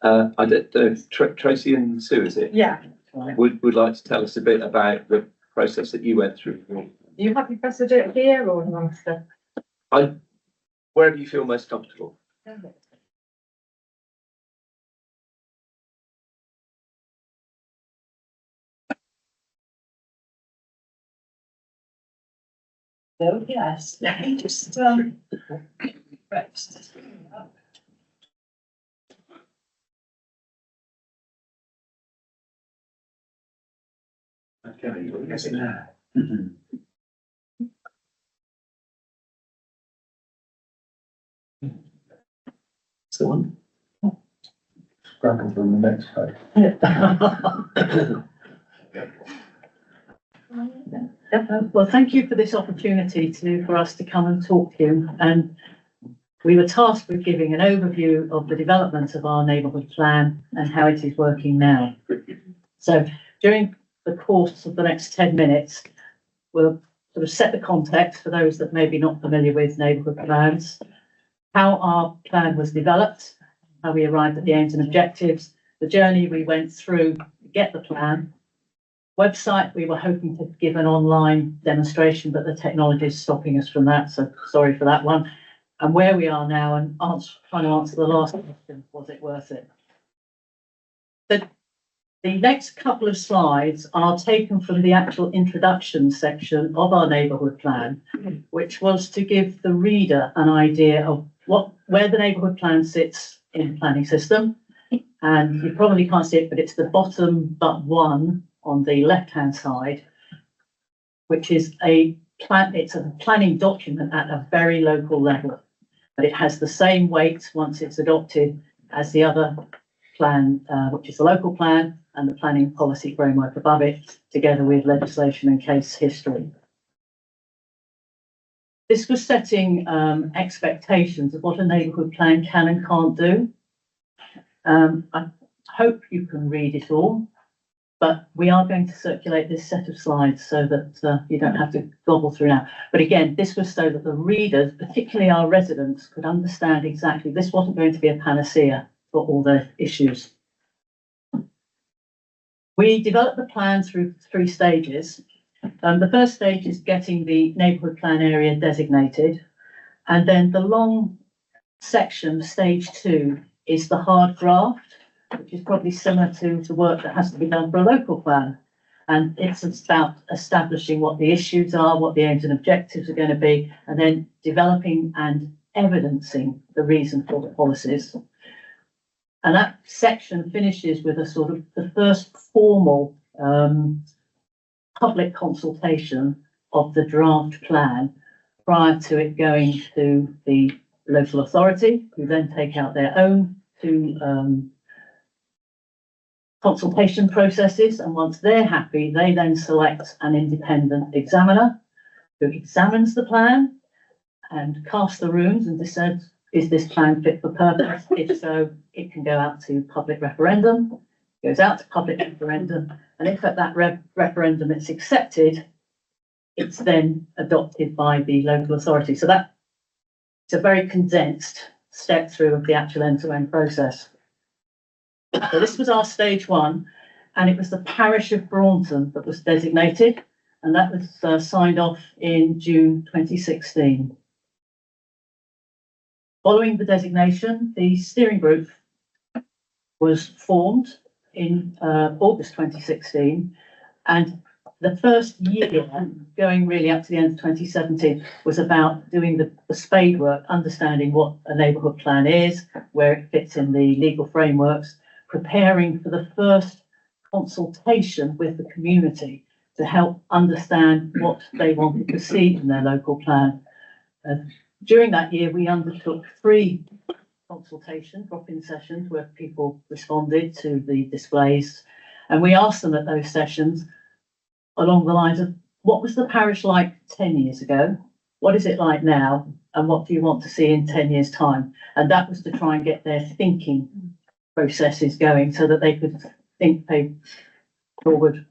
don't know if Tracy and Sue, is it? Yeah. Would like to tell us a bit about the process that you went through. Are you happy for us to do it here or in Munster? Wherever you feel most comfortable. oh, yes, let me just rest. Okay, So on. Scrabble from the next page. Well, thank you for this opportunity for us to come and talk to you. And we were tasked with giving an overview of the development of our neighbourhood plan and how it is working now. So during the course of the next 10 minutes, we'll sort of set the context for those that may be not familiar with neighbourhood plans, how our plan was developed, how we arrived at the aims and objectives, the journey we went through to get the plan, website we were hoping to give an online demonstration, but the technology is stopping us from that, so sorry for that one, and where we are now, and trying to answer the last question, was it worth it? The next couple of slides are taken from the actual introduction section of our neighbourhood plan, which was to give the reader an idea of where the neighbourhood plan sits in the planning system. And you probably can't see it, but it's the bottom but one on the left-hand side, which is it's a planning document at a very local level, but it has the same weight once it's adopted as the other plan, which is the local plan and the planning policy framework above it, together with legislation and case history. This was setting expectations of what a neighbourhood plan can and can't do. I hope you can read it all, but we are going to circulate this set of slides so that you don't have to gobble through now. But again, this was so that the readers, particularly our residents, could understand exactly this wasn't going to be a panacea for all the issues. We developed the plan through 3 stages. The first stage is getting the neighbourhood plan area designated, and then the long section, stage 2, is the hard draft, which is probably similar to work that has to be done for a local plan. And it's about establishing what the issues are, what the aims and objectives are going to be, and then developing and evidencing the reason for the policies. And that section finishes with a sort of the first formal public consultation of the draft plan prior to it going to the local authority, who then take out their own 2 consultation processes. And once they're happy, they then select an independent examiner who examines the plan and casts the rooms and decides, is this plan fit for purpose? If so, it can go out to public referendum, goes out to public referendum, and if at that referendum it's accepted, it's then adopted by the local authority. So that it's a very condensed step through of the actual end-to-end process. So this was our stage one, and it was the parish of Braunton that was designated, and that was signed off in June 2016. Following the designation, the steering group was formed in August 2016, and the first year, going really up to the end of 2017, was about doing the spade work, understanding what a neighbourhood plan is, where it fits in the legal frameworks, preparing for the first consultation with the community to help understand what they wanted to see in their local plan. During that year, we undertook 3 consultation drop-in sessions where people responded to the displays, and we asked them at those sessions along the lines of, what was the parish like 10 years ago? What is it like now? And what do you want to see in 10 years' time? And that was to try and get their thinking processes going so that they could think forward.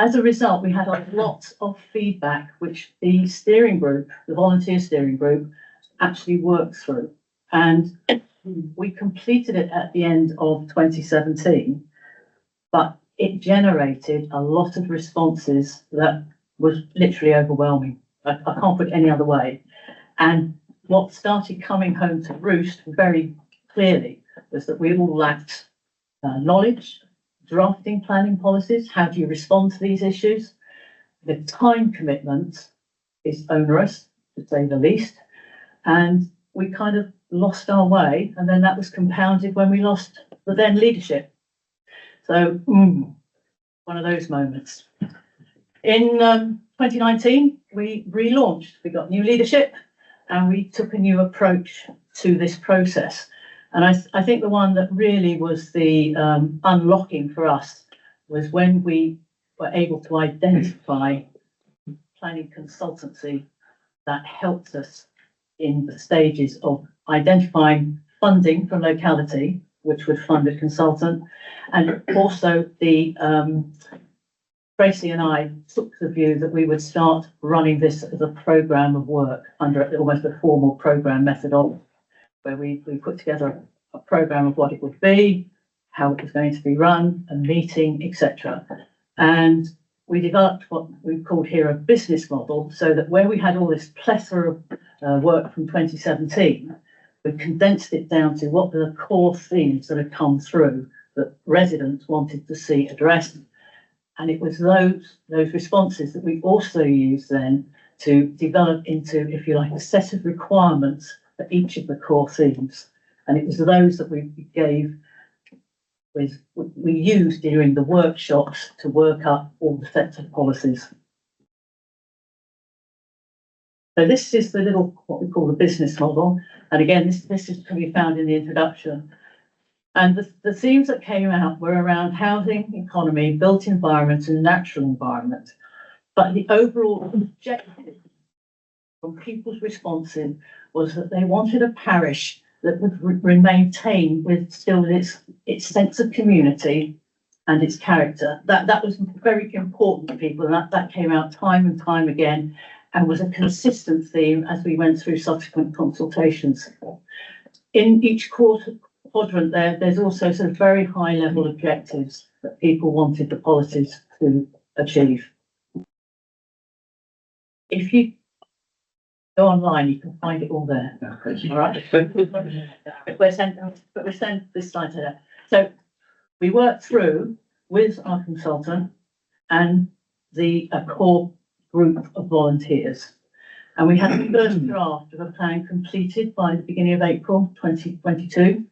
As a result, we had a lot of feedback, which the steering group, the volunteer steering group, actually worked through. And we completed it at the end of 2017, but it generated a lot of responses that was literally overwhelming. I can't put it any other way. And what started coming home to roost very clearly was that we all lacked knowledge, drafting planning policies. How do you respond to these issues? The time commitment is onerous, to say the least. And we kind of lost our way. And then that was compounded when we lost the then leadership. So, one of those moments. In 2019, we relaunched. We got new leadership and we took a new approach to this process. And I think the one that really was the unlocking for us was when we were able to identify planning consultancy that helped us in the stages of identifying funding from locality, which would fund a consultant, and also the Tracy and I took the view that we would start running this as a programme of work under almost a formal programme methodology, where we put together a programme of what it would be, how it was going to be run, a meeting, etc. And we developed what we called here a business model, so that where we had all this plethora of work from 2017, we condensed it down to what were the core themes that had come through that residents wanted to see addressed. And it was those responses that we also used then to develop into, if you like, a set of requirements for each of the core themes. And it was those that we used during the workshops to work up all the sets of policies. So this is the little, what we call the business model. And again, this is can be found in the introduction. And the themes that came out were around housing, economy, built environment and natural environment. But the overall objective from people's responses was that they wanted a parish that would maintain with still its sense of community and its character. That was very important to people, and that came out time and time again and was a consistent theme as we went through subsequent consultations. In each quadrant there's also some very high level objectives that people wanted the policies to achieve. If you go online, you can find it all there. All right. But we're sent this slide today. So we worked through with our consultant and a core group of volunteers. And we had the first draft of a plan completed by the beginning of April 2022,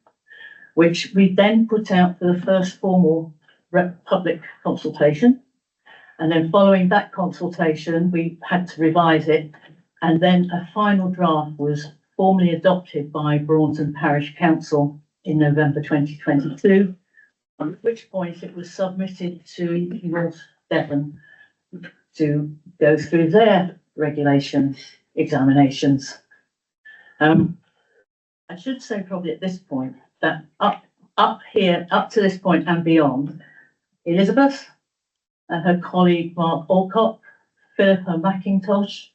which we then put out for the first formal public consultation. And then following that consultation, we had to revise it. And then a final draft was formally adopted by Braunton Parish Council in November 2022, at which point it was submitted to North Devon to go through their regulation examinations. I should say probably at this point that up to this point and beyond, Elizabeth and her colleague Mark Alcott, Philippa McIntosh,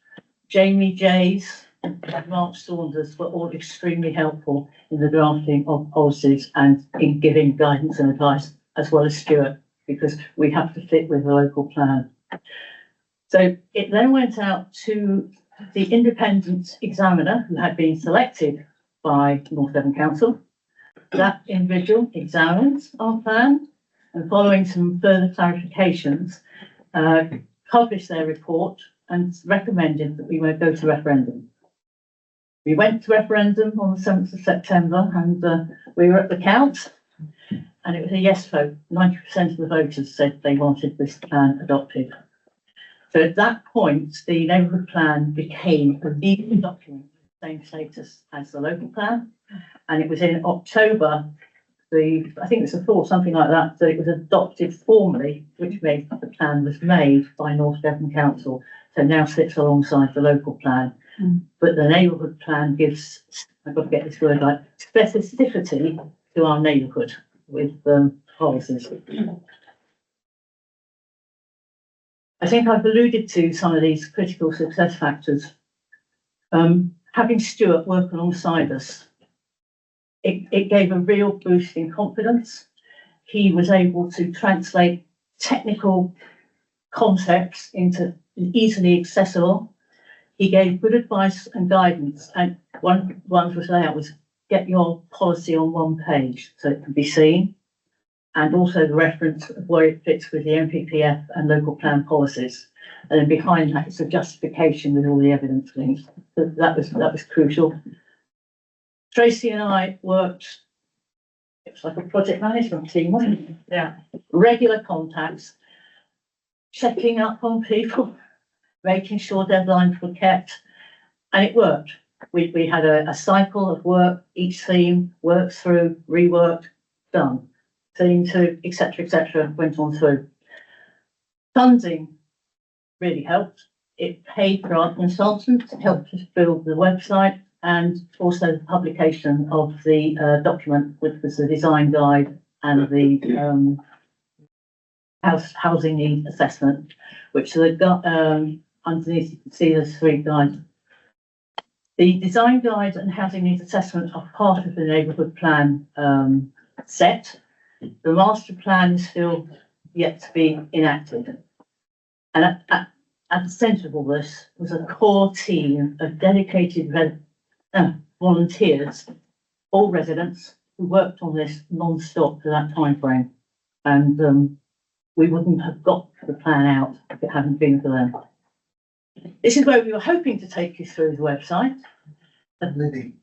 Jamie Jays, and Mark Saunders were all extremely helpful in the drafting of policies and in giving guidance and advice, as well as Stuart, because we have to fit with the local plan. So it then went out to the independent examiner who had been selected by North Devon Council. That individual examined our plan and, following some further clarifications, published their report and recommended that we would go to referendum. We went to referendum on the 7th of September and we were at the count, and it was a yes vote. 90% of the voters said they wanted this plan adopted. So at that point, the neighbourhood plan became a legal document with the same status as the local plan. And it was in October, I think it was the 4th, something like that, that it was adopted formally, which meant the plan was made by North Devon Council. So now sits alongside the local plan. But the neighbourhood plan gives, I've got to get this word right, specificity to our neighbourhood with policies. I think I've alluded to some of these critical success factors. Having Stuart work alongside us, it gave a real boost in confidence. He was able to translate technical concepts into easily accessible. He gave good advice and guidance, and one was layout was get your policy on one page so it can be seen, and also the reference of where it fits with the MPPF and local plan policies. And then behind that, it's a justification with all the evidence links. So that was crucial. Tracy and I worked, it was like a project management team, wasn't it? Yeah. Regular contacts, checking up on people, making sure deadlines were kept, and it worked. We had a cycle of work, each theme worked through, reworked, done. Theme 2, etc., went on through. Funding really helped. It paid for our consultants, helped us build the website, and also the publication of the document, which was the design guide and the housing need assessment, which they've got underneath. You can see there's 3 guides. The design guide and housing needs assessment are part of the neighbourhood plan set. The master plan is still yet to be enacted. And at the centre of all this was a core team of dedicated volunteers, all residents, who worked on this non-stop for that time frame. And we wouldn't have got the plan out if it hadn't been for them. This is where we were hoping to take you through the website. Liddy.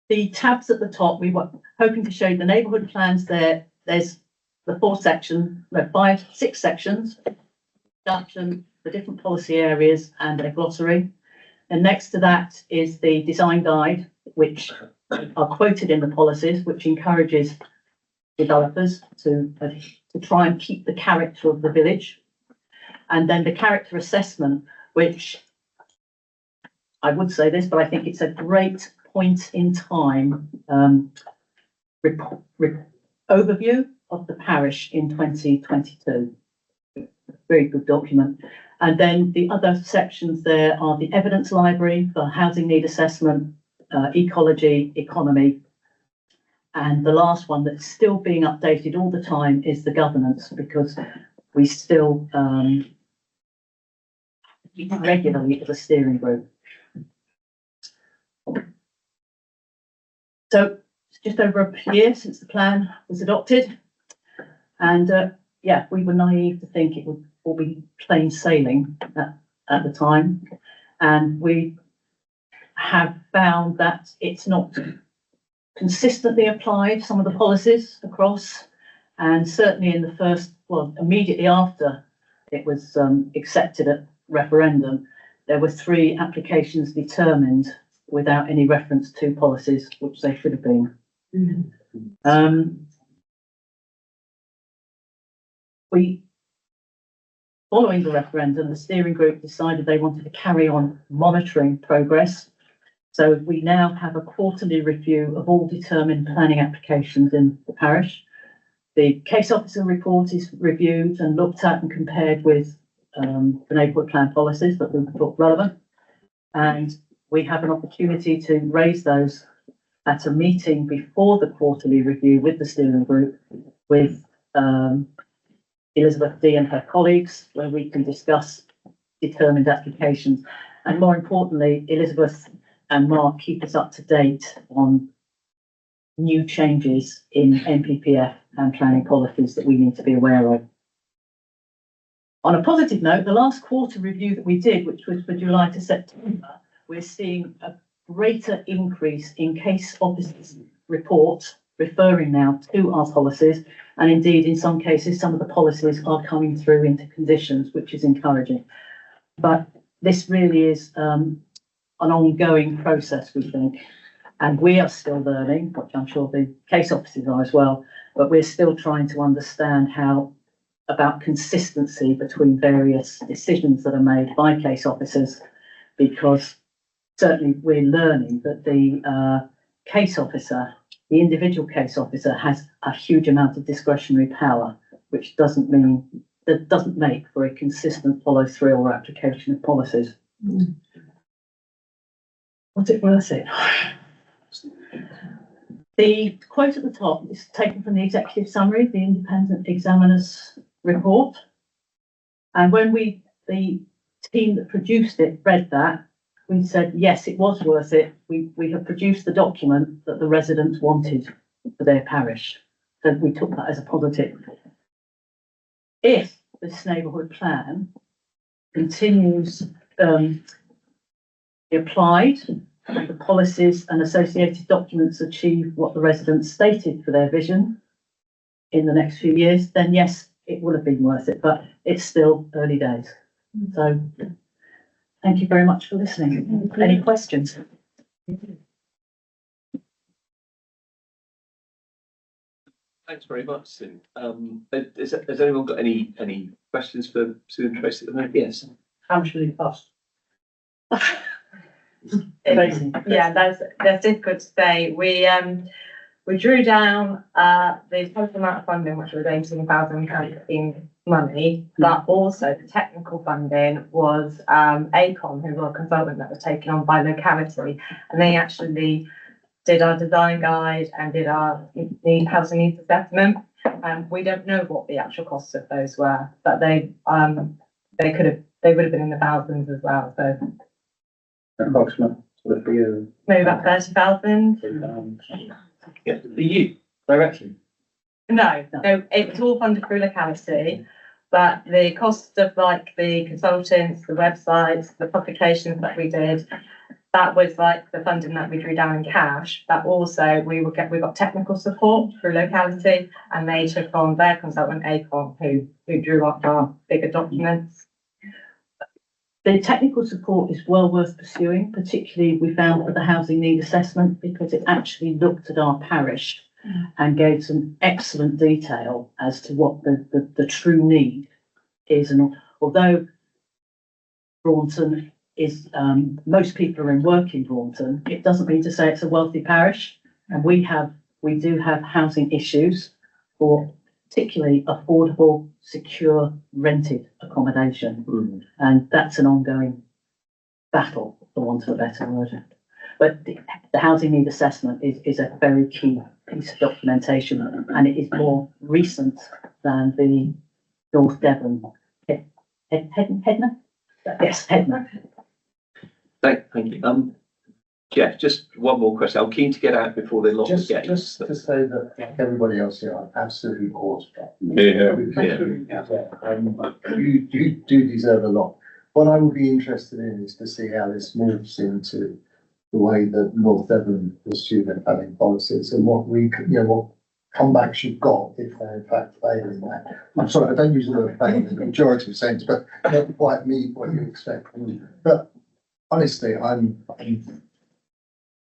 The tabs at the top, we were hoping to show you the neighbourhood plans there. There's the 6 sections, introduction, the different policy areas, and a glossary. And next to that is the design guide, which are quoted in the policies, which encourages developers to try and keep the character of the village. And then the character assessment, which I would say this, but I think it's a great point in time overview of the parish in 2022. Very good document. And then the other sections there are the evidence library for housing need assessment, ecology, economy. And the last one that's still being updated all the time is the governance, because we still meet regularly as a steering group. So it's just over a year since the plan was adopted. And yeah, we were naive to think it would all be plain sailing at the time. And we have found that it's not consistently applied, some of the policies across. And certainly in the first, well, immediately after it was accepted at referendum, there were 3 applications determined without any reference to policies, which they should have been. Following the referendum, the steering group decided they wanted to carry on monitoring progress. So we now have a quarterly review of all determined planning applications in the parish. The case officer report is reviewed and looked at and compared with the neighbourhood plan policies that we thought relevant. And we have an opportunity to raise those at a meeting before the quarterly review with the steering group, with Elizabeth D and her colleagues, where we can discuss determined applications. And more importantly, Elizabeth and Mark keep us up to date on new changes in NPPF and planning policies that we need to be aware of. On a positive note, the last quarter review that we did, which was for July to September, we're seeing a greater increase in case officers' reports referring now to our policies. And indeed, in some cases, some of the policies are coming through into conditions, which is encouraging. But this really is an ongoing process, we think. And we are still learning, which I'm sure the case officers are as well, but we're still trying to understand about consistency between various decisions that are made by case officers, because certainly we're learning that the case officer, the individual case officer, has a huge amount of discretionary power, which doesn't make for a consistent follow through or application of policies. What's it worth it? The quote at the top is taken from the executive summary, the independent examiner's report. And when the team that produced it read that, we said, yes, it was worth it. We have produced the document that the residents wanted for their parish. So we took that as a positive. If this neighbourhood plan continues applied, and the policies and associated documents achieve what the residents stated for their vision in the next few years, then yes, it would have been worth it, but it's still early days. So thank you very much for listening. Any questions? Thanks very much, Sue. Has anyone got any questions for Sue and Tracy at the moment? Yes. How much will it cost? Yeah, that's difficult to say. We drew down the total amount of funding, which was £18,000 in money, but also the technical funding was ACOM, who were a consultant that was taken on by locality, and they actually did our design guide and did our housing needs assessment. We don't know what the actual costs of those were, but they would have been in the thousands as well. So Approximate sort of figure. maybe about 30,000. Yeah, for you directly. No, it was all funded through locality, but the cost of like the consultants, the websites, the publications that we did, that was like the funding that we drew down in cash. But also we got technical support through locality, and they took on their consultant ACOM, who drew up our bigger documents. The technical support is well worth pursuing, particularly we found for the housing need assessment, because it actually looked at our parish and gave some excellent detail as to what the true need is. And although Braunton is, most people are in work in Braunton, it doesn't mean to say it's a wealthy parish. And we do have housing issues for particularly affordable, secure, rented accommodation. And that's an ongoing battle, for want of a better word. But the housing need assessment is a very key piece of documentation, and it is more recent than the North Devon Headner? Yes, Headner. Thank you. Jeff, just one more question. I'm keen to get out before they lock the gate. Just to say that, like everybody else here, I'm absolutely awestruck. Yeah. You do deserve a lot. What I would be interested in is to see how this moves into the way that North Devon pursue their planning policies, and what what comebacks you've got if they in fact fail in that. I'm sorry, I don't use the word fail in the pejorative sense, but not quite meet what you expect from them. But honestly,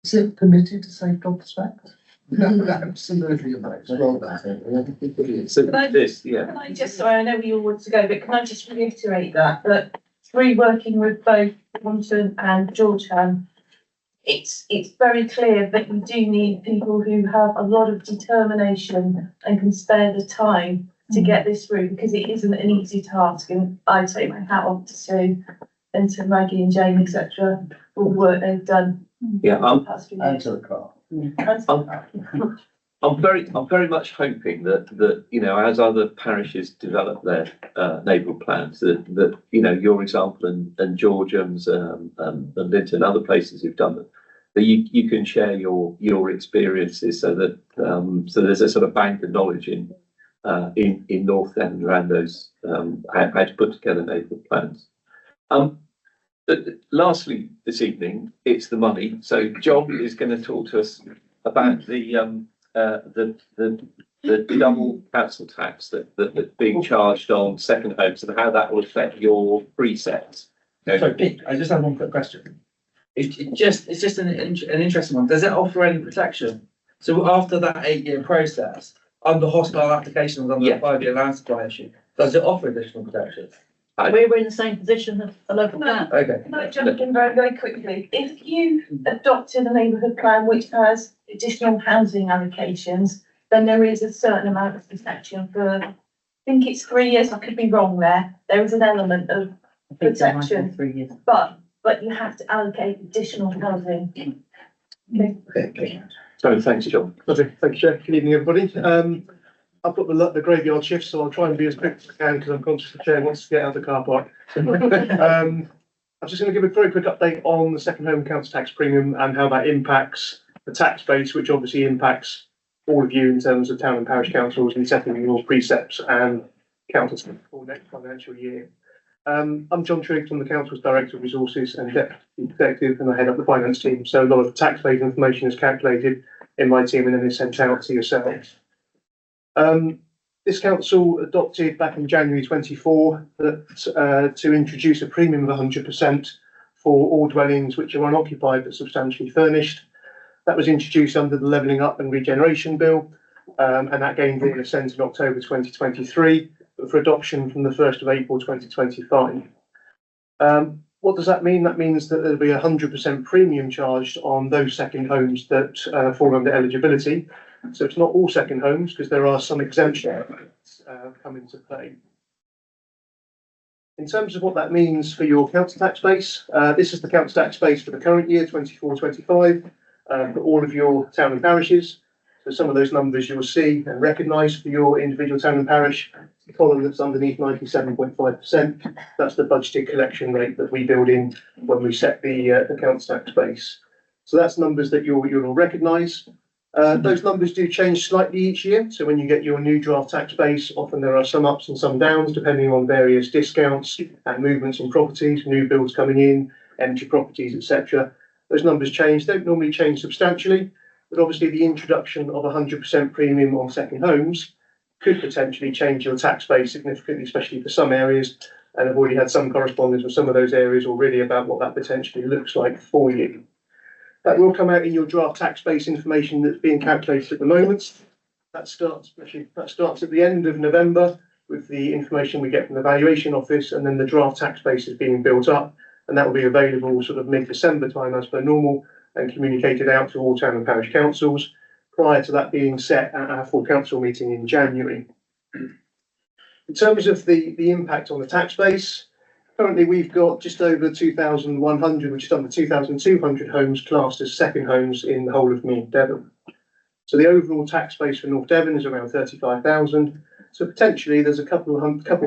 is it permitted to say gobsmacked? No, absolutely amazing. Well done. So this, yeah. Can I just, sorry, I know we all want to go, but can I just reiterate that through working with both Braunton and Georgetown, it's very clear that you do need people who have a lot of determination and can spare the time to get this through, because it isn't an easy task, and I take my hat off to Sue and to Maggie and Jane, etc., for the work they've done. Yeah, the past few And years. to the car. I'm very much hoping that, you know, as other parishes develop their neighbourhood plans, that, you know, your example and Georgians and Linton and other places who've done it, that you can share your experiences so that so there's a sort of bank of knowledge in North End around those how to put together neighbourhood plans. But lastly, this evening, it's the money. So John is going to talk to us about the double council tax that's being charged on second homes and how that will affect your presets. Sorry, Pete, I just have one quick question. It's just an interesting one. Does it offer any protection? So after that 8-year process, under hostile applications under the 5-year land supply issue, does it offer additional protection? We're in the same position as a local plan. Okay. Can I jump in very, very quickly? If you adopted a neighbourhood plan which has additional housing allocations, then there is a certain amount of protection for, I think it's 3 years, I could be wrong there. There is an element of protection, 3 years. but you have to allocate additional housing. Okay. So thanks, John. Lovely, thank you, Chair. Good evening, everybody. I've got the graveyard shift, so I'll try and be as quick as I can because I'm conscious the Chair wants to get out of the car park. I'm just going to give a very quick update on the second home council tax premium and how that impacts the tax base, which obviously impacts all of you in terms of town and parish councils and setting your precepts and councils for next financial year. I'm John Triggs, I'm the Council's Director of Resources and Deputy Executive, and I head up the finance team. So a lot of the tax-based information is calculated in my team and then is sent out to yourselves. This council adopted back in January 24 that to introduce a premium of 100% for all dwellings which are unoccupied but substantially furnished. That was introduced under the Levelling Up and Regeneration Bill, and that gained royal assent in October 2023, but for adoption from the 1st of April 2025. What does that mean? That means that there'll be 100% premium charged on those second homes that fall under eligibility. So it's not all second homes, because there are some exemptions come into play. In terms of what that means for your council tax base, this is the council tax base for the current year, 24-25, for all of your town and parishes. So some of those numbers you'll see and recognise for your individual town and parish. The column that's underneath 97.5%, that's the budgeted collection rate that we build in when we set the council tax base. So that's numbers that you'll all recognise. Those numbers do change slightly each year. So when you get your new draft tax base, often there are some ups and some downs depending on various discounts and movements in properties, new builds coming in, empty properties, etc. Those numbers change, don't normally change substantially, but obviously the introduction of 100% premium on second homes could potentially change your tax base significantly, especially for some areas. And I've already had some correspondence with some of those areas already about what that potentially looks like for you. That will come out in your draft tax base information that's being calculated at the moment. That starts at the end of November with the information we get from the valuation office, and then the draft tax base is being built up, and that will be available sort of mid-December time as per normal and communicated out to all town and parish councils prior to that being set at our full council meeting in January. In terms of the impact on the tax base, currently we've got just over 2,100, which is under 2,200 homes classed as second homes in the whole of North Devon. So the overall tax base for North Devon is around 35,000. So potentially there's a couple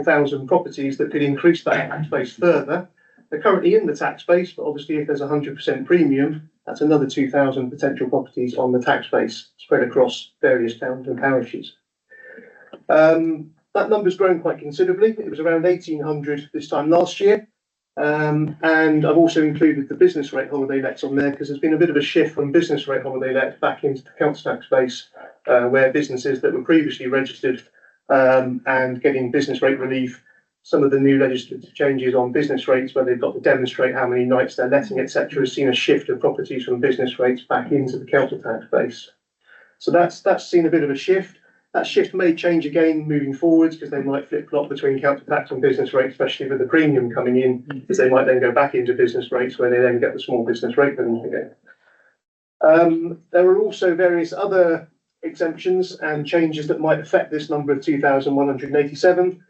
thousand properties that could increase that tax base further. They're currently in the tax base, but obviously if there's 100% premium, that's another 2,000 potential properties on the tax base spread across various towns and parishes. That number's grown quite considerably. It was around 1,800 this time last year. And I've also included the business rate holiday lets on there because there's been a bit of a shift from business rate holiday lets back into the council tax base, where businesses that were previously registered and getting business rate relief, some of the new legislative changes on business rates where they've got to demonstrate how many nights they're letting, etc., has seen a shift of properties from business rates back into the council tax base. So that's seen a bit of a shift. That shift may change again moving forwards because they might flip-flop between council tax and business rates, especially with the premium coming in, because they might then go back into business rates where they then get the small business rate relief again. There are also various other exemptions and changes that might affect this number of 2,187.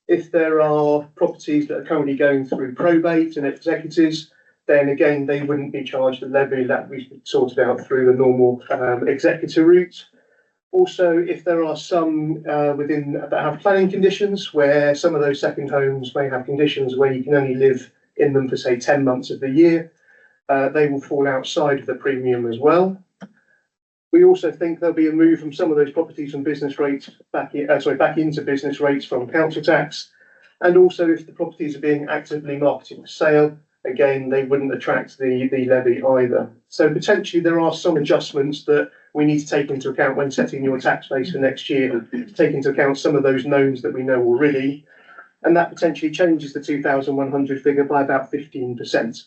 If there are properties that are currently going through probate and executors, then again, they wouldn't be charged a levy. That we sorted out through the normal executor route. Also, if there are some within that have planning conditions, where some of those second homes may have conditions where you can only live in them for say 10 months of the year, they will fall outside of the premium as well. We also think there'll be a move from some of those properties from business rates back into business rates from council tax. And also, if the properties are being actively marketed for sale, again, they wouldn't attract the levy either. So potentially there are some adjustments that we need to take into account when setting your tax base for next year, to take into account some of those knowns that we know already. And that potentially changes the 2,100 figure by about 15%.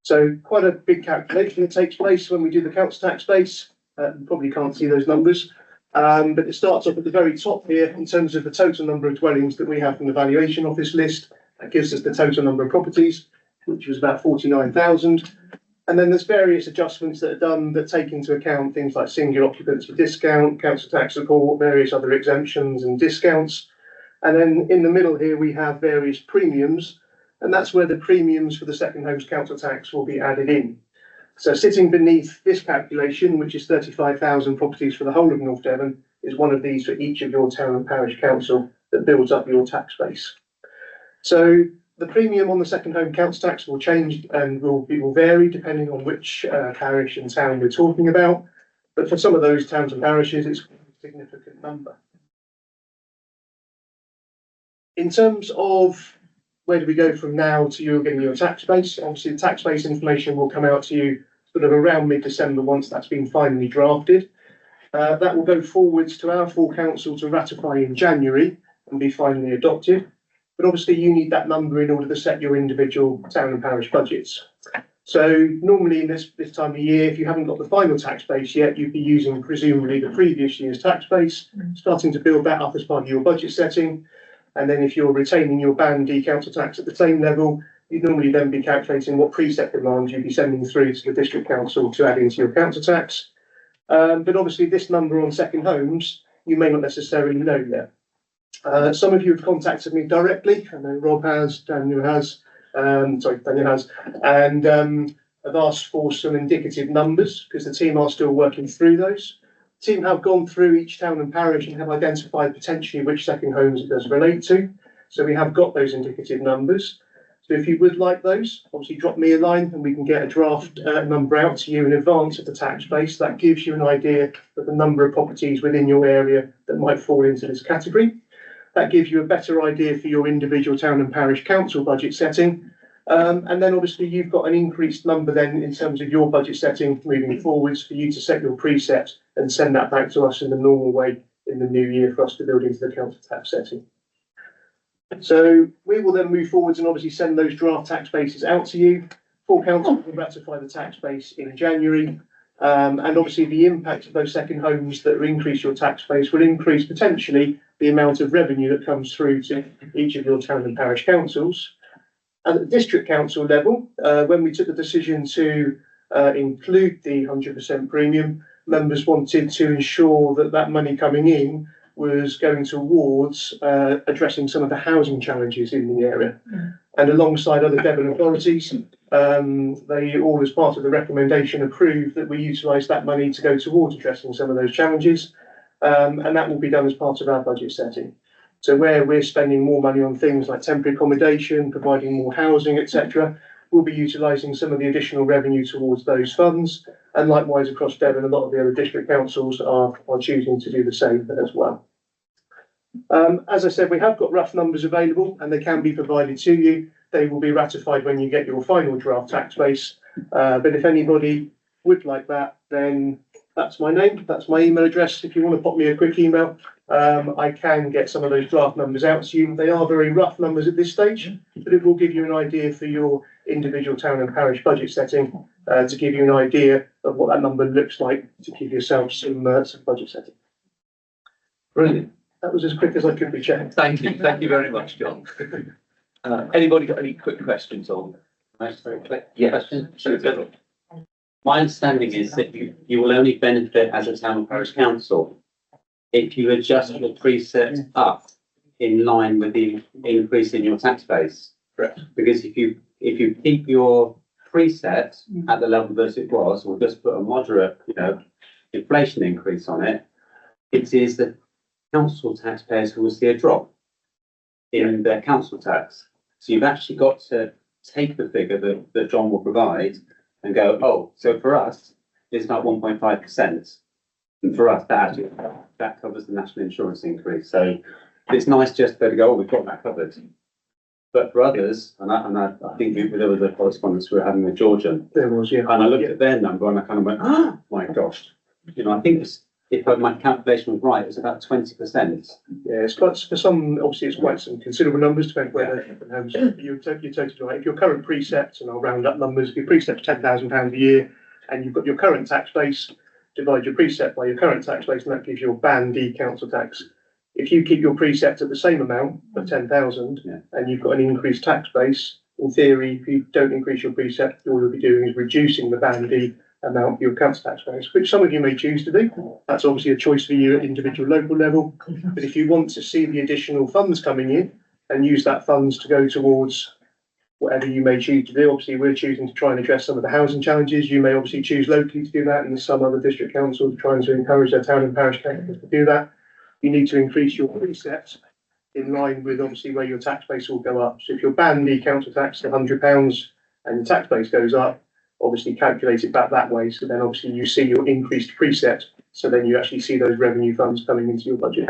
So quite a big calculation that takes place when we do the council tax base. You probably can't see those numbers, but it starts off at the very top here in terms of the total number of dwellings that we have from the valuation office list. That gives us the total number of properties, which was about 49,000. And then there's various adjustments that are done that take into account things like single occupancy discount, council tax support, various other exemptions and discounts. And then in the middle here, we have various premiums, and that's where the premiums for the second homes council tax will be added in. So sitting beneath this calculation, which is 35,000 properties for the whole of North Devon, is one of these for each of your town and parish council that builds up your tax base. So the premium on the second home council tax will change and will vary depending on which parish and town we're talking about. But for some of those towns and parishes, it's a significant number. In terms of where do we go from now to you getting your tax base, obviously the tax base information will come out to you sort of around mid-December once that's been finally drafted. That will go forwards to our full council to ratify in January and be finally adopted. But obviously you need that number in order to set your individual town and parish budgets. So normally in this time of year, if you haven't got the final tax base yet, you'd be using presumably the previous year's tax base, starting to build that up as part of your budget setting. And then if you're retaining your Band D council tax at the same level, you'd normally then be calculating what preset demands you'd be sending through to the district council to add into your council tax. But obviously this number on second homes, you may not necessarily know yet. Some of you have contacted me directly. I know Rob has, Daniel has, and have asked for some indicative numbers because the team are still working through those. The team have gone through each town and parish and have identified potentially which second homes it does relate to. So we have got those indicative numbers. So if you would like those, obviously drop me a line and we can get a draft number out to you in advance of the tax base. That gives you an idea of the number of properties within your area that might fall into this category. That gives you a better idea for your individual town and parish council budget setting. And then obviously you've got an increased number then in terms of your budget setting moving forwards for you to set your preset and send that back to us in the normal way in the new year for us to build into the council tax setting. So we will then move forwards and obviously send those draft tax bases out to you. Full council will ratify the tax base in January. And obviously the impact of those second homes that increase your tax base will increase potentially the amount of revenue that comes through to each of your town and parish councils. And at the district council level, when we took the decision to include the 100% premium, members wanted to ensure that that money coming in was going towards addressing some of the housing challenges in the area. And alongside other Devon authorities, they all, as part of the recommendation, approved that we utilise that money to go towards addressing some of those challenges. And that will be done as part of our budget setting. So where we're spending more money on things like temporary accommodation, providing more housing, etc., we'll be utilising some of the additional revenue towards those funds. And likewise across Devon, a lot of the other district councils are choosing to do the same as well. As I said, we have got rough numbers available and they can be provided to you. They will be ratified when you get your final draft tax base. But if anybody would like that, then that's my name, that's my email address. If you want to pop me a quick email, I can get some of those draft numbers out to you. They are very rough numbers at this stage, but it will give you an idea for your individual town and parish budget setting, to give you an idea of what that number looks like to give yourself some budget setting. Brilliant. That was as quick as I could be, Chair. Thank you very much, John. Anybody got any quick questions on? Nice, very quick Yes. question. My understanding is that you will only benefit as a town or parish council if you adjust your preset up in line with the increase in your tax base. Correct. Because if you keep your preset at the level that it was, or just put a moderate, inflation increase on it, it is the council taxpayers who will see a drop in their council tax. So you've actually got to take the figure that John will provide and go, oh, so for us, it's about 1.5%. And for us, that covers the national insurance increase. So it's nice just to go, oh, we've got that covered. But for others, and I think there was a correspondence we were having with Georgian. There was, yeah. And I looked at their number and I kind of went, oh my gosh. I think if my calculation was right, it was about 20%. Yeah, it's quite, for some, obviously it's quite some considerable numbers, depending where they're different homes. You're totally right. If your current precepts, and I'll round up numbers, if your precept's £10,000 a year, and you've got your current tax base, divide your precept by your current tax base, and that gives you your Band D council tax. If you keep your precept at the same amount of 10,000, and you've got an increased tax base, in theory, if you don't increase your precept, all you'll be doing is reducing the Band D amount for your council tax base, which some of you may choose to do. That's obviously a choice for you at individual local level. But if you want to see the additional funds coming in and use that funds to go towards whatever you may choose to do, obviously we're choosing to try and address some of the housing challenges. You may obviously choose locally to do that, and some other district councils are trying to encourage their town and parish councils to do that. You need to increase your precepts in line with obviously where your tax base will go up. So if your Band D council tax is £100 and the tax base goes up, obviously calculate it back that way. So then obviously you see your increased preset. So then you actually see those revenue funds coming into your budget.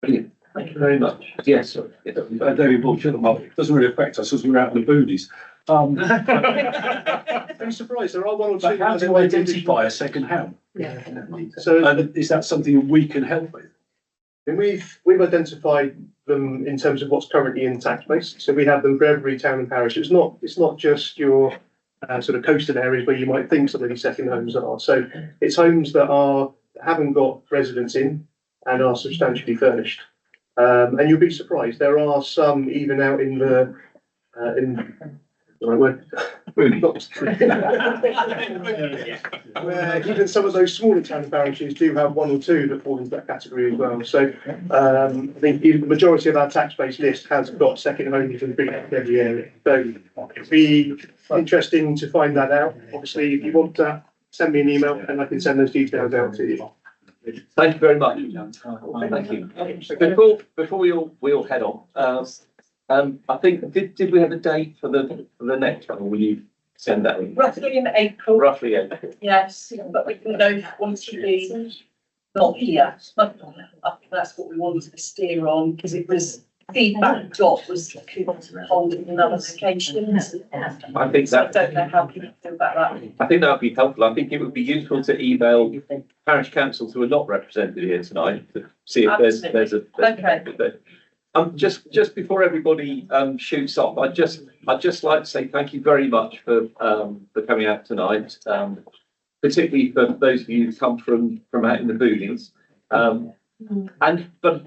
Brilliant. Thank you very much. Yes, David Bull, it doesn't really affect us because we're out in the boonies. I'm surprised there are one or two. But how do you identify a second house? Yeah. So is that something we can help with? And we've identified them in terms of what's currently in tax base. So we have them for every town and parish. It's not just your sort of coastal areas where you might think some of these second homes are. So it's homes that haven't got residents in and are substantially furnished. And you'll be surprised. There are some even out in the where even some of those smaller town and parishes do have one or two that fall into that category as well. So I think the majority of our tax base list has got second homes in pretty much every area. So it'd be interesting to find that out. Obviously, if you want to send me an email and I can send those details out to you. Thank you very much. Thank you. Before we all head on, I think did we have a date for the next one? Or will you send that in? Roughly in April. Roughly April. Yes, but we can go want to be not here. That's what we wanted to steer on, because it was feedback we got was could hold it in other locations. I think So I don't know how people feel about that. I think that would be helpful. I think it would be useful to email parish councils who are not represented here tonight to see if there's a. Okay. Just before everybody shoots off, I'd just like to say thank you very much for coming out tonight, particularly for those of you who come from out in the boonies. But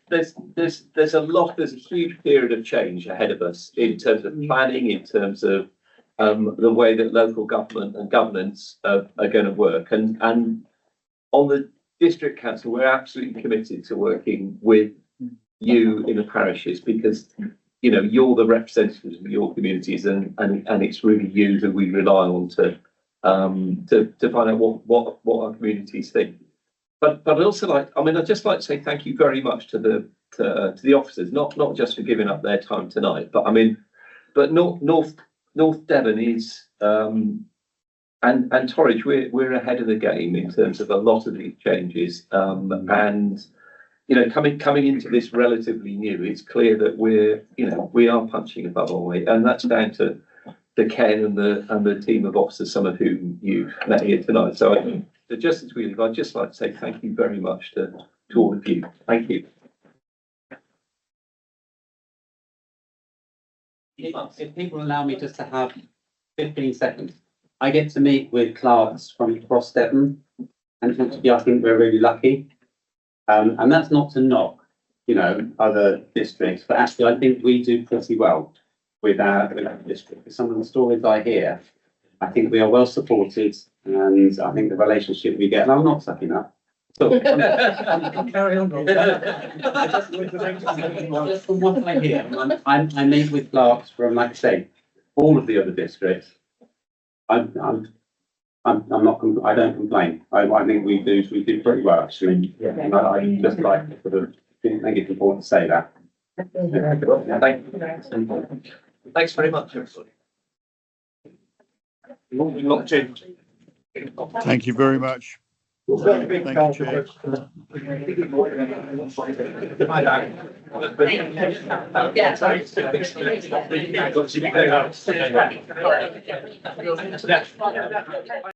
there's a huge period of change ahead of us in terms of planning, in terms of the way that local government and governance are going to work, and on the district council we're absolutely committed to working with you in the parishes, because you're the representatives of your communities, and it's really you who we rely on to find out what our communities think. But I'd also I'd just like to say thank you very much to the officers, not just for giving up their time tonight, but North Devon is and Torridge, we're ahead of the game in terms of a lot of these changes, and coming into this relatively new, it's clear that we are punching above our weight, and that's down to Ken and the team of officers, some of whom you've met here tonight. So just as we leave, I'd just like to say thank you very much to all of you. Thank you. If people allow me just to have 15 seconds, I get to meet with clerks from across Devon, and actually I think we're really lucky. And that's not to knock, other districts, but actually I think we do pretty well with our district. Some of the stories I hear I think we are well supported, and I think the relationship we get, and I'm not sucking up. So, carry on. Just from what I hear, I meet with clerks from, like I say, all of the other districts. I'm not, I don't complain. I think we do pretty well, actually. Yeah. And I just like to sort of think it's important to say that. Thanks very much, everybody. Locked in. Thank you very much. Thank you, Chair. Yeah.